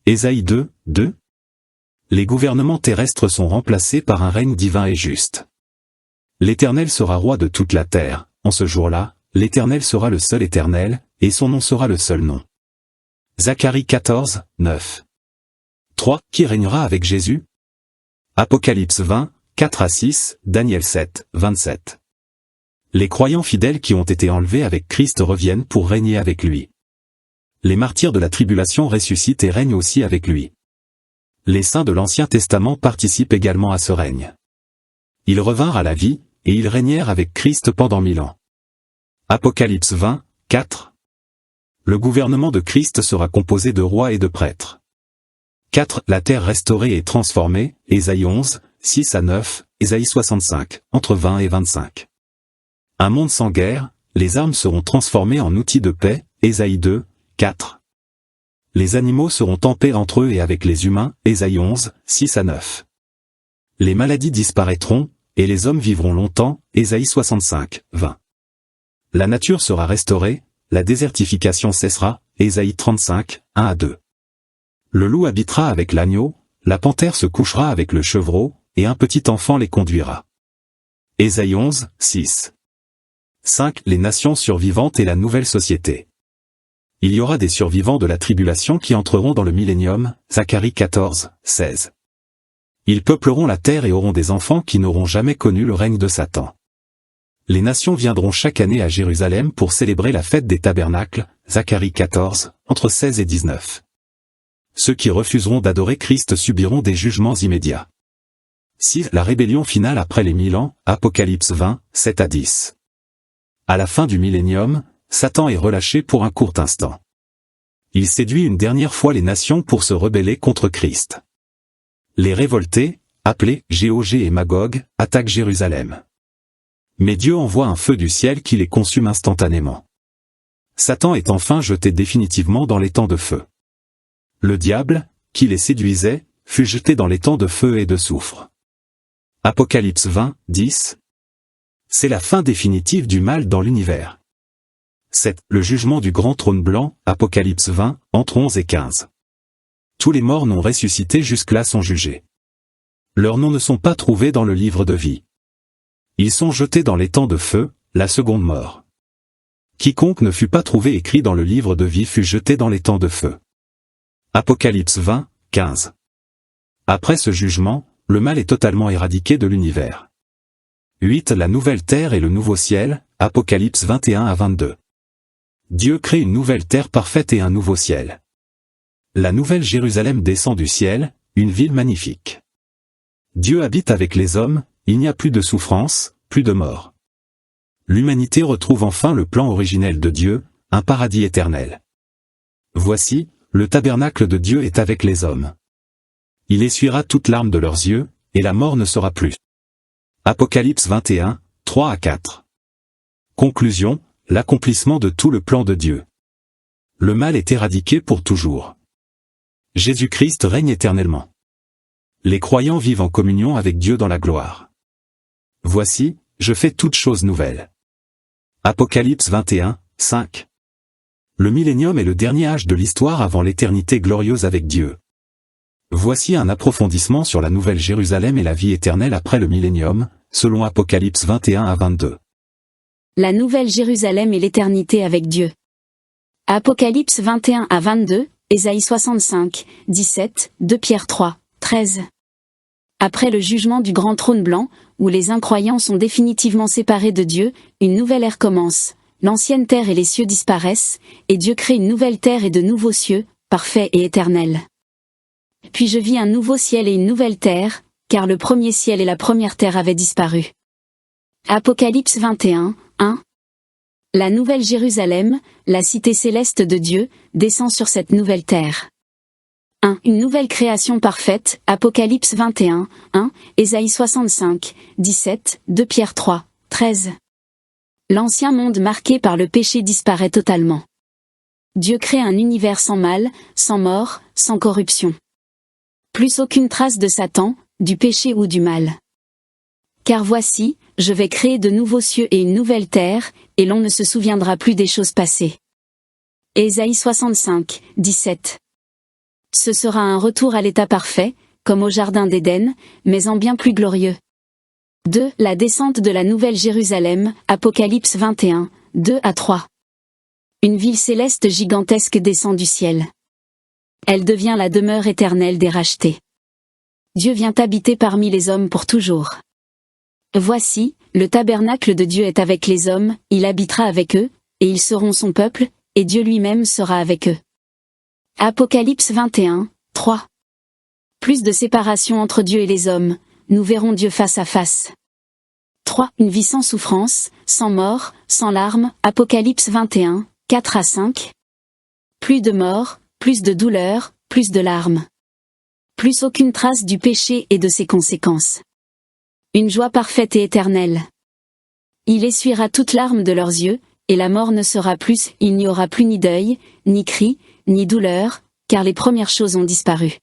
Ésaïe 2, 2. Les gouvernements terrestres sont remplacés par un règne divin et juste. L'Éternel sera roi de toute la terre. En ce jour-là, l'Éternel sera le seul Éternel, et son nom sera le seul nom. Zacharie 14, 9. 3. Qui régnera avec Jésus? Apocalypse 20, 4 à 6, Daniel 7, 27. Les croyants fidèles qui ont été enlevés avec Christ reviennent pour régner avec lui. Les martyrs de la tribulation ressuscitent et règnent aussi avec lui. Les saints de l'Ancien Testament participent également à ce règne. Ils revinrent à la vie, et ils régnèrent avec Christ pendant 1000 ans. Apocalypse 20, 4. Le gouvernement de Christ sera composé de rois et de prêtres. 4. La terre restaurée et transformée, Ésaïe 11, 6 à 9, Ésaïe 65, entre 20 et 25. Un monde sans guerre, les armes seront transformées en outils de paix, Ésaïe 2, 4. Les animaux seront en paix entre eux et avec les humains, Ésaïe 11, 6 à 9. Les maladies disparaîtront, et les hommes vivront longtemps, Ésaïe 65, 20. La nature sera restaurée, la désertification cessera, Ésaïe 35, 1 à 2. Le loup habitera avec l'agneau, la panthère se couchera avec le chevreau, et un petit enfant les conduira. Ésaïe 11, 6. 5. Les nations survivantes et la nouvelle société. Il y aura des survivants de la tribulation qui entreront dans le millénium, Zacharie 14, 16. Ils peupleront la terre et auront des enfants qui n'auront jamais connu le règne de Satan. Les nations viendront chaque année à Jérusalem pour célébrer la fête des tabernacles, Zacharie 14, entre 16 et 19. Ceux qui refuseront d'adorer Christ subiront des jugements immédiats. 6. La rébellion finale après les 1000 ans, Apocalypse 20, 7 à 10. À la fin du millénium, Satan est relâché pour un court instant. Il séduit une dernière fois les nations pour se rebeller contre Christ. Les révoltés, appelés Gog et Magog, attaquent Jérusalem. Mais Dieu envoie un feu du ciel qui les consume instantanément. Satan est enfin jeté définitivement dans l'étang de feu. Le diable, qui les séduisait, fut jeté dans l'étang de feu et de soufre. Apocalypse 20, 10. C'est la fin définitive du mal dans l'univers. 7. Le jugement du grand trône blanc, Apocalypse 20, entre 11 et 15. Tous les morts non ressuscités jusque-là sont jugés. Leurs noms ne sont pas trouvés dans le livre de vie. Ils sont jetés dans l'étang de feu, la seconde mort. Quiconque ne fut pas trouvé écrit dans le livre de vie fut jeté dans l'étang de feu. Apocalypse 20, 15. Après ce jugement, le mal est totalement éradiqué de l'univers. 8. La nouvelle terre et le nouveau ciel, Apocalypse 21 à 22. Dieu crée une nouvelle terre parfaite et un nouveau ciel. La nouvelle Jérusalem descend du ciel, une ville magnifique. Dieu habite avec les hommes, il n'y a plus de souffrance, plus de mort. L'humanité retrouve enfin le plan originel de Dieu, un paradis éternel. Voici, le tabernacle de Dieu est avec les hommes. Il essuiera toute larme de leurs yeux, et la mort ne sera plus. Apocalypse 21, 3 à 4. Conclusion, l'accomplissement de tout le plan de Dieu. Le mal est éradiqué pour toujours. Jésus-Christ règne éternellement. Les croyants vivent en communion avec Dieu dans la gloire. Voici, je fais toutes choses nouvelles. Apocalypse 21, 5. Le millénium est le dernier âge de l'histoire avant l'éternité glorieuse avec Dieu. Voici un approfondissement sur la nouvelle Jérusalem et la vie éternelle après le millénium, selon Apocalypse 21 à 22. La nouvelle Jérusalem et l'éternité avec Dieu. Apocalypse 21 à 22, Ésaïe 65, 17, 2 Pierre 3, 13. Après le jugement du grand trône blanc, où les incroyants sont définitivement séparés de Dieu, une nouvelle ère commence, l'ancienne terre et les cieux disparaissent, et Dieu crée une nouvelle terre et de nouveaux cieux, parfaits et éternels. Puis je vis un nouveau ciel et une nouvelle terre, car le premier ciel et la première terre avaient disparu. Apocalypse 21, 1. La nouvelle Jérusalem, la cité céleste de Dieu, descend sur cette nouvelle terre. 1. Une nouvelle création parfaite, Apocalypse 21, 1, Ésaïe 65, 17, 2 Pierre 3, 13. L'ancien monde marqué par le péché disparaît totalement. Dieu crée un univers sans mal, sans mort, sans corruption. Plus aucune trace de Satan, du péché ou du mal. Car voici, je vais créer de nouveaux cieux et une nouvelle terre, et l'on ne se souviendra plus des choses passées. Ésaïe 65, 17. Ce sera un retour à l'état parfait, comme au jardin d'Éden, mais en bien plus glorieux. 2. La descente de la nouvelle Jérusalem, Apocalypse 21, 2 à 3. Une ville céleste gigantesque descend du ciel. Elle devient la demeure éternelle des rachetés. Dieu vient habiter parmi les hommes pour toujours. Voici, le tabernacle de Dieu est avec les hommes, il habitera avec eux, et ils seront son peuple, et Dieu lui-même sera avec eux. Apocalypse 21, 3. Plus de séparation entre Dieu et les hommes, nous verrons Dieu face à face. 3. Une vie sans souffrance, sans mort, sans larmes, Apocalypse 21, 4 à 5. Plus de mort, plus de douleur, plus de larmes. Plus aucune trace du péché et de ses conséquences. Une joie parfaite et éternelle. Il essuiera toute larme de leurs yeux, et la mort ne sera plus, il n'y aura plus ni deuil, ni cri, ni douleur, car les premières choses ont disparu.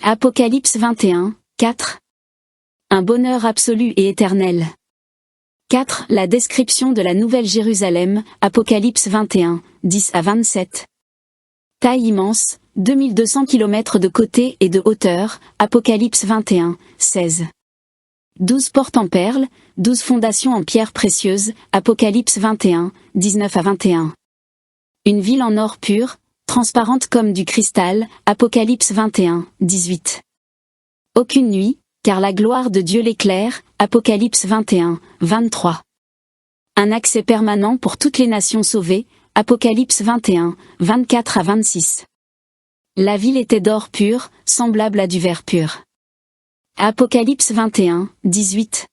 Apocalypse 21, 4. Un bonheur absolu et éternel. 4. La description de la nouvelle Jérusalem, Apocalypse 21, 10 à 27. Taille immense, 2200 km de côté et de hauteur, Apocalypse 21, 16. 12 portes en perles, 12 fondations en pierres précieuses, Apocalypse 21, 19 à 21. Une ville en or pur, transparente comme du cristal, Apocalypse 21, 18. Aucune nuit, car la gloire de Dieu l'éclaire, Apocalypse 21, 23. Un accès permanent pour toutes les nations sauvées, Apocalypse 21, 24 à 26. La ville était d'or pur, semblable à du verre pur. Apocalypse 21, 18.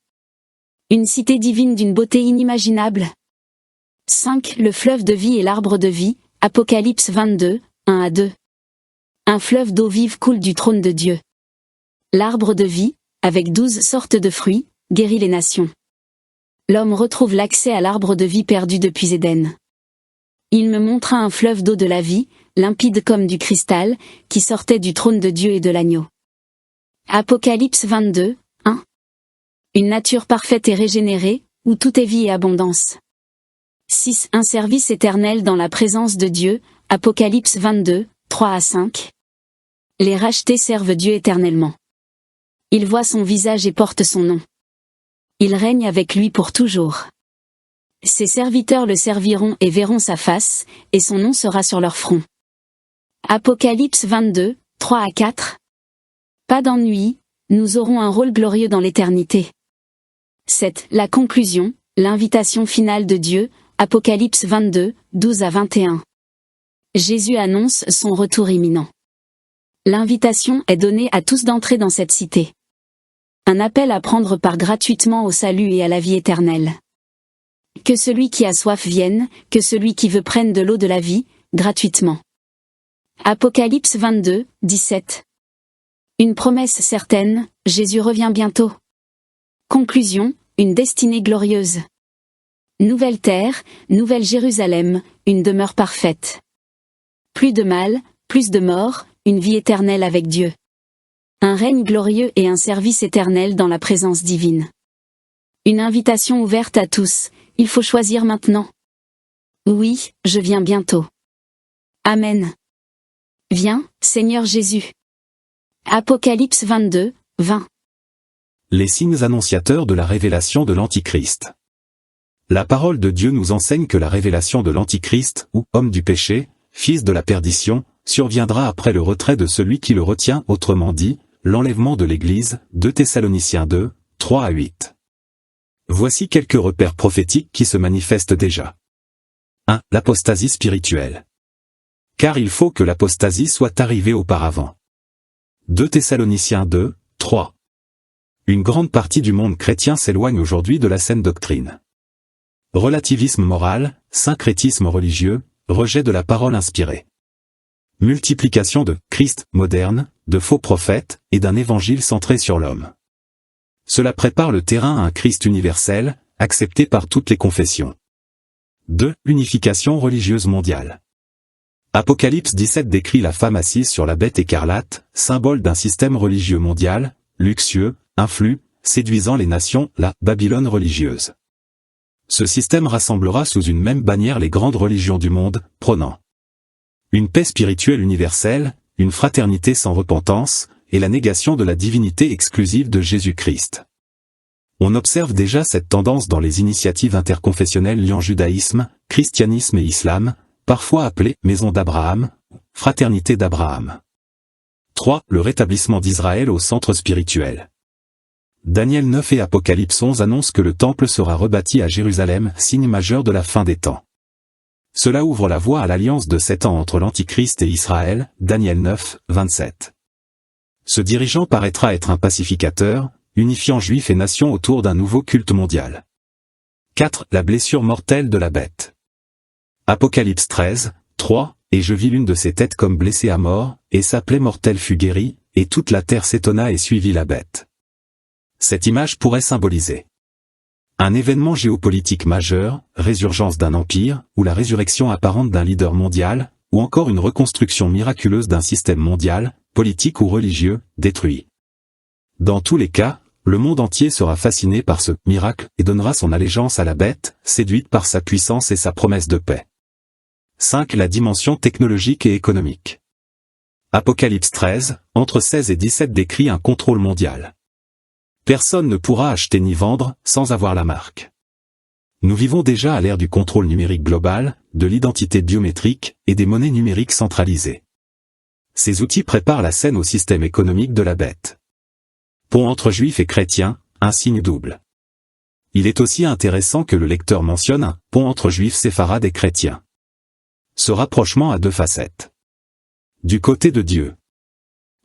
Une cité divine d'une beauté inimaginable. 5. Le fleuve de vie et l'arbre de vie, Apocalypse 22, 1 à 2. Un fleuve d'eau vive coule du trône de Dieu. L'arbre de vie, avec 12 sortes de fruits, guérit les nations. L'homme retrouve l'accès à l'arbre de vie perdu depuis Éden. Il me montra un fleuve d'eau de la vie, limpide comme du cristal, qui sortait du trône de Dieu et de l'agneau. Apocalypse 22, 1. Une nature parfaite et régénérée, où tout est vie et abondance. 6. Un service éternel dans la présence de Dieu, Apocalypse 22, 3 à 5. Les rachetés servent Dieu éternellement. Ils voient son visage et portent son nom. Il règne avec lui pour toujours. Ses serviteurs le serviront et verront sa face, et son nom sera sur leur front. Apocalypse 22, 3 à 4. Pas d'ennui, nous aurons un rôle glorieux dans l'éternité. 7. La conclusion, l'invitation finale de Dieu, Apocalypse 22, 12 à 21. Jésus annonce son retour imminent. L'invitation est donnée à tous d'entrer dans cette cité. Un appel à prendre part gratuitement au salut et à la vie éternelle. Que celui qui a soif vienne, que celui qui veut prenne de l'eau de la vie, gratuitement. Apocalypse 22, 17. Une promesse certaine, Jésus revient bientôt. Conclusion, une destinée glorieuse. Nouvelle terre, nouvelle Jérusalem, une demeure parfaite. Plus de mal, plus de mort, une vie éternelle avec Dieu. Un règne glorieux et un service éternel dans la présence divine. Une invitation ouverte à tous, il faut choisir maintenant. Oui, je viens bientôt. Amen. Viens, Seigneur Jésus. Apocalypse 22, 20. Les signes annonciateurs de la révélation de l'Antichrist. La parole de Dieu nous enseigne que la révélation de l'Antichrist, ou homme du péché, fils de la perdition, surviendra après le retrait de celui qui le retient, autrement dit, l'enlèvement de l'Église, 2 Thessaloniciens 2, 3 à 8. Voici quelques repères prophétiques qui se manifestent déjà. 1. L'apostasie spirituelle. Car il faut que l'apostasie soit arrivée auparavant. 2 Thessaloniciens 2, 3. Une grande partie du monde chrétien s'éloigne aujourd'hui de la saine doctrine. Relativisme moral, syncrétisme religieux, rejet de la parole inspirée. Multiplication de Christ moderne, de faux prophètes, et d'un évangile centré sur l'homme. Cela prépare le terrain à un Christ universel, accepté par toutes les confessions. 2. Unification religieuse mondiale. Apocalypse 17 décrit la femme assise sur la bête écarlate, symbole d'un système religieux mondial, luxueux, influx, séduisant les nations, la Babylone religieuse. Ce système rassemblera sous une même bannière les grandes religions du monde, prônant une paix spirituelle universelle, une fraternité sans repentance, et la négation de la divinité exclusive de Jésus-Christ. On observe déjà cette tendance dans les initiatives interconfessionnelles liant judaïsme, christianisme et islam, parfois appelées « Maison d'Abraham », « Fraternité d'Abraham ». 3. Le rétablissement d'Israël au centre spirituel. Daniel 9 et Apocalypse 11 annoncent que le temple sera rebâti à Jérusalem, signe majeur de la fin des temps. Cela ouvre la voie à l'alliance de 7 ans entre l'Antichrist et Israël, Daniel 9, 27. Ce dirigeant paraîtra être un pacificateur, unifiant juifs et nations autour d'un nouveau culte mondial. 4. La blessure mortelle de la bête. Apocalypse 13, 3, et je vis l'une de ses têtes comme blessée à mort, et sa plaie mortelle fut guérie, et toute la terre s'étonna et suivit la bête. Cette image pourrait symboliser un événement géopolitique majeur, résurgence d'un empire, ou la résurrection apparente d'un leader mondial, ou encore une reconstruction miraculeuse d'un système mondial, politique ou religieux, détruit. Dans tous les cas, le monde entier sera fasciné par ce miracle et donnera son allégeance à la bête, séduite par sa puissance et sa promesse de paix. 5. La dimension technologique et économique. Apocalypse 13, entre 16 et 17 décrit un contrôle mondial. Personne ne pourra acheter ni vendre sans avoir la marque. Nous vivons déjà à l'ère du contrôle numérique global, de l'identité biométrique et des monnaies numériques centralisées. Ces outils préparent la scène au système économique de la bête. Pont entre juifs et chrétiens, un signe double. Il est aussi intéressant que le lecteur mentionne un pont entre juifs séfarades et chrétiens. Ce rapprochement a 2 facettes. Du côté de Dieu,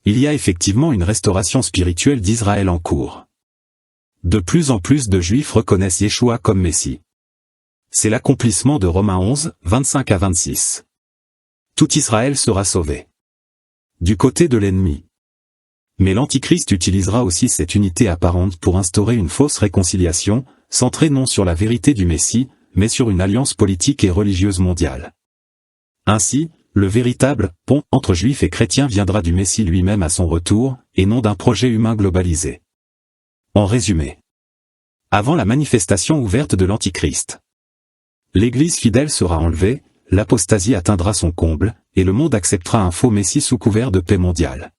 il y a effectivement une restauration spirituelle d'Israël en cours. De plus en plus de Juifs reconnaissent Yeshua comme Messie. C'est l'accomplissement de Romains 11, 25 à 26. Tout Israël sera sauvé. Du côté de l'ennemi. Mais l'Antichrist utilisera aussi cette unité apparente pour instaurer une fausse réconciliation, centrée non sur la vérité du Messie, mais sur une alliance politique et religieuse mondiale. Ainsi, le véritable pont entre Juifs et chrétiens viendra du Messie lui-même à son retour, et non d'un projet humain globalisé. En résumé, avant la manifestation ouverte de l'Antichrist, l'Église fidèle sera enlevée, l'apostasie atteindra son comble, et le monde acceptera un faux Messie sous couvert de paix mondiale.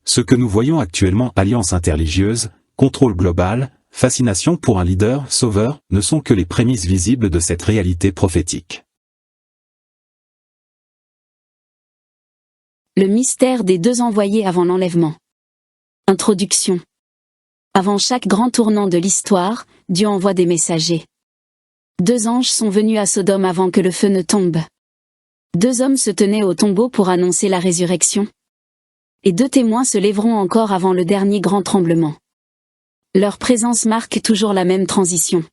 Ce que nous voyons actuellement, alliance interreligieuse, contrôle global, fascination pour un leader sauveur, ne sont que les prémices visibles de cette réalité prophétique. Le mystère des 2 envoyés avant l'enlèvement. Introduction. Avant chaque grand tournant de l'histoire, Dieu envoie des messagers. 2 anges sont venus à Sodome avant que le feu ne tombe. 2 hommes se tenaient au tombeau pour annoncer la résurrection. Et 2 témoins se lèveront encore avant le dernier grand tremblement. Leur présence marque toujours la même transition.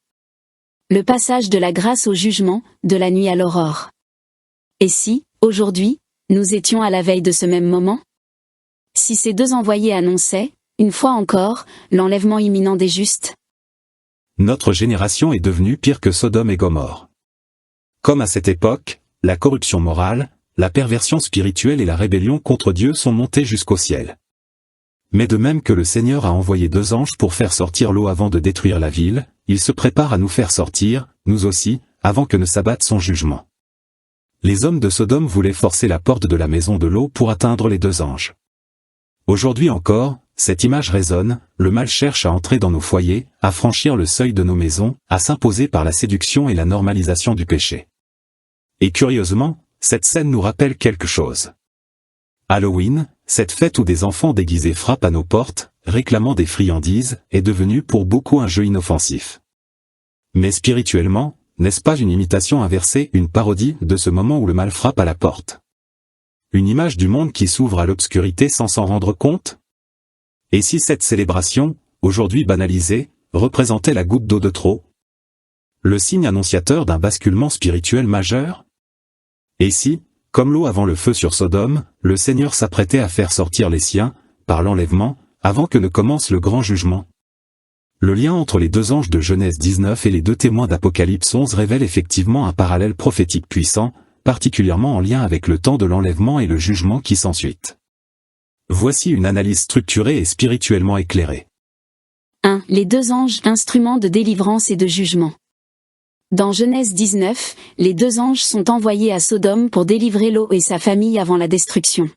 Le passage de la grâce au jugement, de la nuit à l'aurore. Et si, aujourd'hui, nous étions à la veille de ce même moment? Si ces 2 envoyés annonçaient, une fois encore, l'enlèvement imminent des justes? Notre génération est devenue pire que Sodome et Gomorrhe. Comme à cette époque, la corruption morale, la perversion spirituelle et la rébellion contre Dieu sont montées jusqu'au ciel. Mais de même que le Seigneur a envoyé 2 anges pour faire sortir l'eau avant de détruire la ville, il se prépare à nous faire sortir, nous aussi, avant que ne s'abatte son jugement. Les hommes de Sodome voulaient forcer la porte de la maison de l'eau pour atteindre les 2 anges. Aujourd'hui encore, cette image résonne, le mal cherche à entrer dans nos foyers, à franchir le seuil de nos maisons, à s'imposer par la séduction et la normalisation du péché. Et curieusement, cette scène nous rappelle quelque chose. Halloween, cette fête où des enfants déguisés frappent à nos portes, réclamant des friandises, est devenue pour beaucoup un jeu inoffensif. Mais spirituellement, n'est-ce pas une imitation inversée, une parodie de ce moment où le mal frappe à la porte? Une image du monde qui s'ouvre à l'obscurité sans s'en rendre compte? Et si cette célébration, aujourd'hui banalisé, représentait la goutte d'eau de trop? Le signe annonciateur d'un basculement spirituel majeur? Et si, comme l'eau avant le feu sur Sodome, le Seigneur s'apprêtait à faire sortir les siens, par l'enlèvement, avant que ne commence le grand jugement? Le lien entre les deux anges de Genèse 19 et les deux témoins d'Apocalypse 11 révèle effectivement un parallèle prophétique puissant, particulièrement en lien avec le temps de l'enlèvement et le jugement qui s'ensuit. Voici une analyse structurée et spirituellement éclairée. 1. Les deux anges, instruments de délivrance et de jugement. Dans Genèse 19, les deux anges sont envoyés à Sodome pour délivrer Lot et sa famille avant la destruction.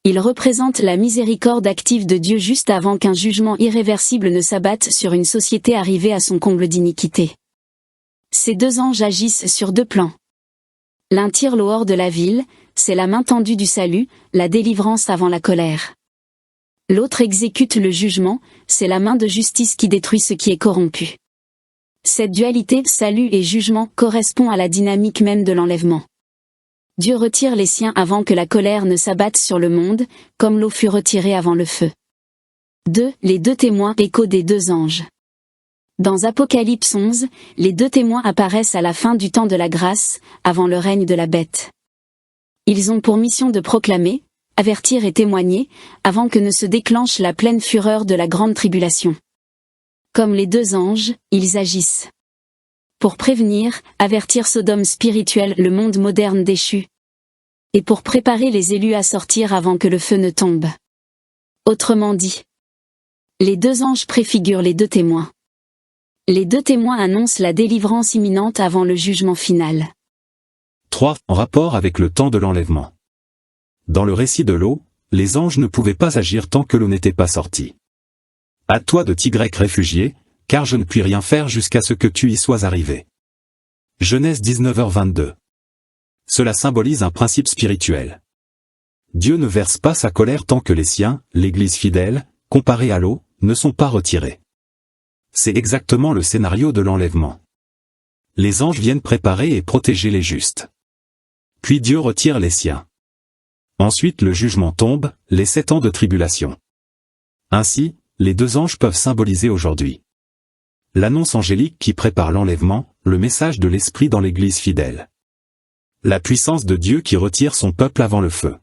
Ils représentent la miséricorde active de Dieu juste avant qu'un jugement irréversible ne s'abatte sur une société arrivée à son comble d'iniquité. Ces deux anges agissent sur deux plans. L'un tire Lot hors de la ville, c'est la main tendue du salut, la délivrance avant la colère. L'autre exécute le jugement, c'est la main de justice qui détruit ce qui est corrompu. Cette dualité, salut et jugement, correspond à la dynamique même de l'enlèvement. Dieu retire les siens avant que la colère ne s'abatte sur le monde, comme l'eau fut retirée avant le feu. 2. Les deux témoins, écho des deux anges. Dans Apocalypse 11, les deux témoins apparaissent à la fin du temps de la grâce, avant le règne de la bête. Ils ont pour mission de proclamer, avertir et témoigner, avant que ne se déclenche la pleine fureur de la grande tribulation. Comme les deux anges, ils agissent pour prévenir, avertir Sodome spirituel, le monde moderne déchu, et pour préparer les élus à sortir avant que le feu ne tombe. Autrement dit, les deux anges préfigurent les deux témoins. Les deux témoins annoncent la délivrance imminente avant le jugement final. 3. En rapport avec le temps de l'enlèvement. Dans le récit de Lot, les anges ne pouvaient pas agir tant que l'eau n'était pas sortie. À toi de t'y réfugier, car je ne puis rien faire jusqu'à ce que tu y sois arrivé. Genèse 19h22. Cela symbolise un principe spirituel. Dieu ne verse pas sa colère tant que les siens, l'Église fidèle, comparée à l'eau, ne sont pas retirés. C'est exactement le scénario de l'enlèvement. Les anges viennent préparer et protéger les justes. Puis Dieu retire les siens. Ensuite le jugement tombe, les 7 ans de tribulation. Ainsi, les deux anges peuvent symboliser aujourd'hui l'annonce angélique qui prépare l'enlèvement, le message de l'Esprit dans l'Église fidèle. La puissance de Dieu qui retire son peuple avant le feu.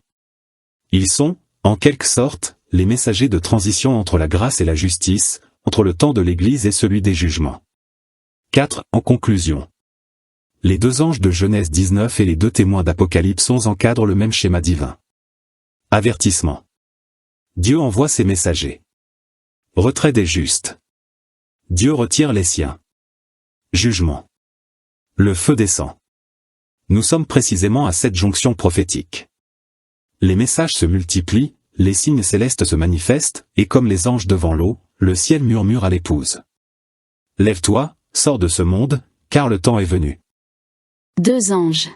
Ils sont, en quelque sorte, les messagers de transition entre la grâce et la justice, entre le temps de l'Église et celui des jugements. 4. En conclusion. Les deux anges de Genèse 19 et les deux témoins d'Apocalypse 11 encadrent le même schéma divin. Avertissement. Dieu envoie ses messagers. Retrait des justes. Dieu retire les siens. Jugement. Le feu descend. Nous sommes précisément à cette jonction prophétique. Les messages se multiplient, les signes célestes se manifestent, et comme les anges devant l'eau, le ciel murmure à l'épouse. Lève-toi, sors de ce monde, car le temps est venu. Deux anges.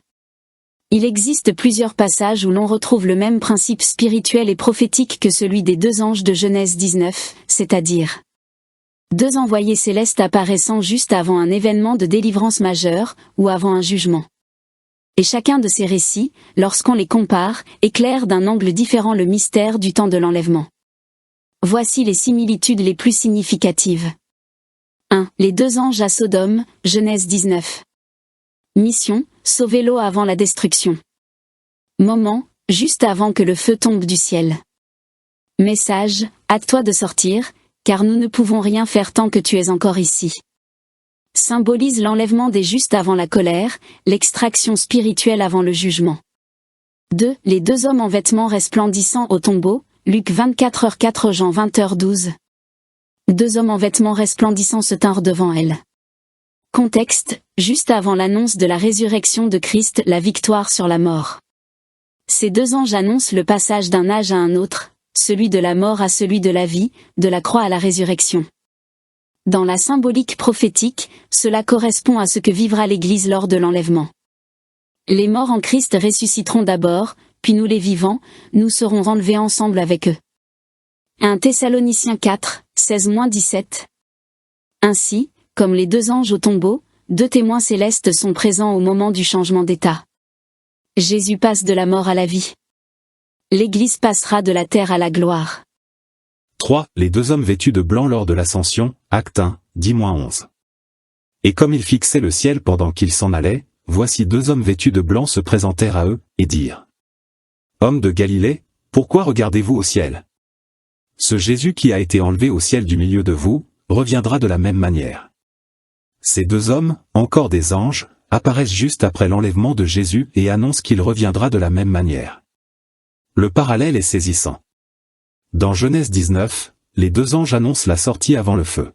Il existe plusieurs passages où l'on retrouve le même principe spirituel et prophétique que celui des deux anges de Genèse 19, c'est-à-dire deux envoyés célestes apparaissant juste avant un événement de délivrance majeure, ou avant un jugement. Et chacun de ces récits, lorsqu'on les compare, éclaire d'un angle différent le mystère du temps de l'enlèvement. Voici les similitudes les plus significatives. 1. Les deux anges à Sodome, Genèse 19. Mission, sauver Lot avant la destruction. Moment, juste avant que le feu tombe du ciel. Message, hâte-toi de sortir, car nous ne pouvons rien faire tant que tu es encore ici. Symbolise l'enlèvement des justes avant la colère, l'extraction spirituelle avant le jugement. 2. Les deux hommes en vêtements resplendissants au tombeau, Luc 24h4 Jean 20h12. Deux hommes en vêtements resplendissants se tinrent devant elle. Contexte, juste avant l'annonce de la résurrection de Christ, la victoire sur la mort. Ces deux anges annoncent le passage d'un âge à un autre, celui de la mort à celui de la vie, de la croix à la résurrection. Dans la symbolique prophétique, cela correspond à ce que vivra l'Église lors de l'enlèvement. Les morts en Christ ressusciteront d'abord, puis nous les vivants, nous serons enlevés ensemble avec eux. 1 Thessaloniciens 4, 16-17. Ainsi, comme les deux anges au tombeau, deux témoins célestes sont présents au moment du changement d'état. Jésus passe de la mort à la vie. L'Église passera de la terre à la gloire. 3. Les deux hommes vêtus de blanc lors de l'ascension, Actes 1, 10-11. Et comme ils fixaient le ciel pendant qu'ils s'en allaient, voici deux hommes vêtus de blanc se présentèrent à eux, et dirent: Hommes de Galilée, pourquoi regardez-vous au ciel? Ce Jésus qui a été enlevé au ciel du milieu de vous, reviendra de la même manière. Ces deux hommes, encore des anges, apparaissent juste après l'enlèvement de Jésus et annoncent qu'il reviendra de la même manière. Le parallèle est saisissant. Dans Genèse 19, les deux anges annoncent la sortie avant le feu.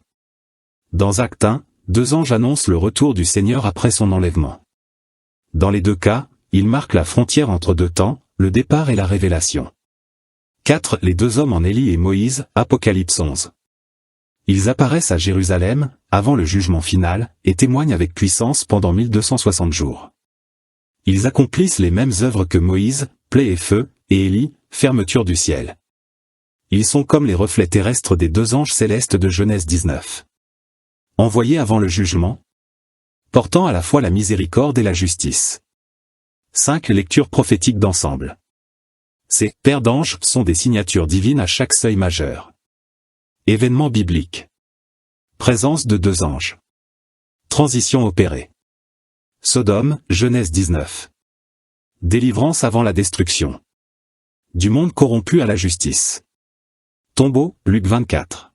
Dans Actes 1, deux anges annoncent le retour du Seigneur après son enlèvement. Dans les deux cas, ils marquent la frontière entre deux temps, le départ et la révélation. 4. Les deux hommes en Élie et Moïse, Apocalypse 11. Ils apparaissent à Jérusalem, avant le jugement final, et témoignent avec puissance pendant 1260 jours. Ils accomplissent les mêmes œuvres que Moïse, plaie et feu, et Élie, fermeture du ciel. Ils sont comme les reflets terrestres des deux anges célestes de Genèse 19. Envoyés avant le jugement, portant à la fois la miséricorde et la justice. 5. Lecture prophétique d'ensemble. Ces « paires d'anges » sont des signatures divines à chaque seuil majeur. Événement biblique. Présence de deux anges. Transition opérée. Sodome, Genèse 19. Délivrance avant la destruction. Du monde corrompu à la justice. Tombeau, Luc 24.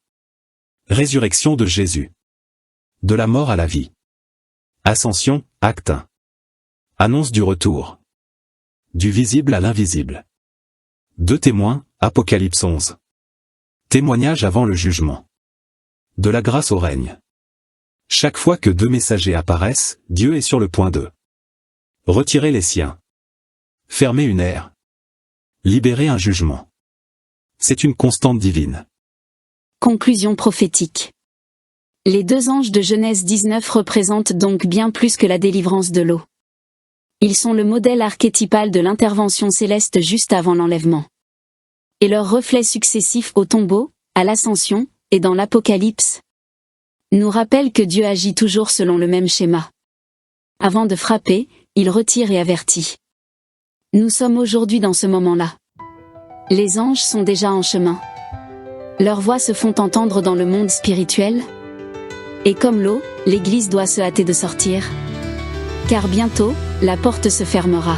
Résurrection de Jésus. De la mort à la vie. Ascension, Acte 1. Annonce du retour. Du visible à l'invisible. Deux témoins, Apocalypse 11. Témoignage avant le jugement. De la grâce au règne. Chaque fois que deux messagers apparaissent, Dieu est sur le point de retirer les siens. Fermer une ère. Libérer un jugement. C'est une constante divine. Conclusion prophétique. Les deux anges de Genèse 19 représentent donc bien plus que la délivrance de l'eau. Ils sont le modèle archétypal de l'intervention céleste juste avant l'enlèvement. Et leurs reflets successifs au tombeau, à l'ascension, et dans l'Apocalypse, nous rappellent que Dieu agit toujours selon le même schéma. Avant de frapper, il retire et avertit. Nous sommes aujourd'hui dans ce moment-là. Les anges sont déjà en chemin. Leurs voix se font entendre dans le monde spirituel. Et comme l'eau, l'Église doit se hâter de sortir. Car bientôt, la porte se fermera.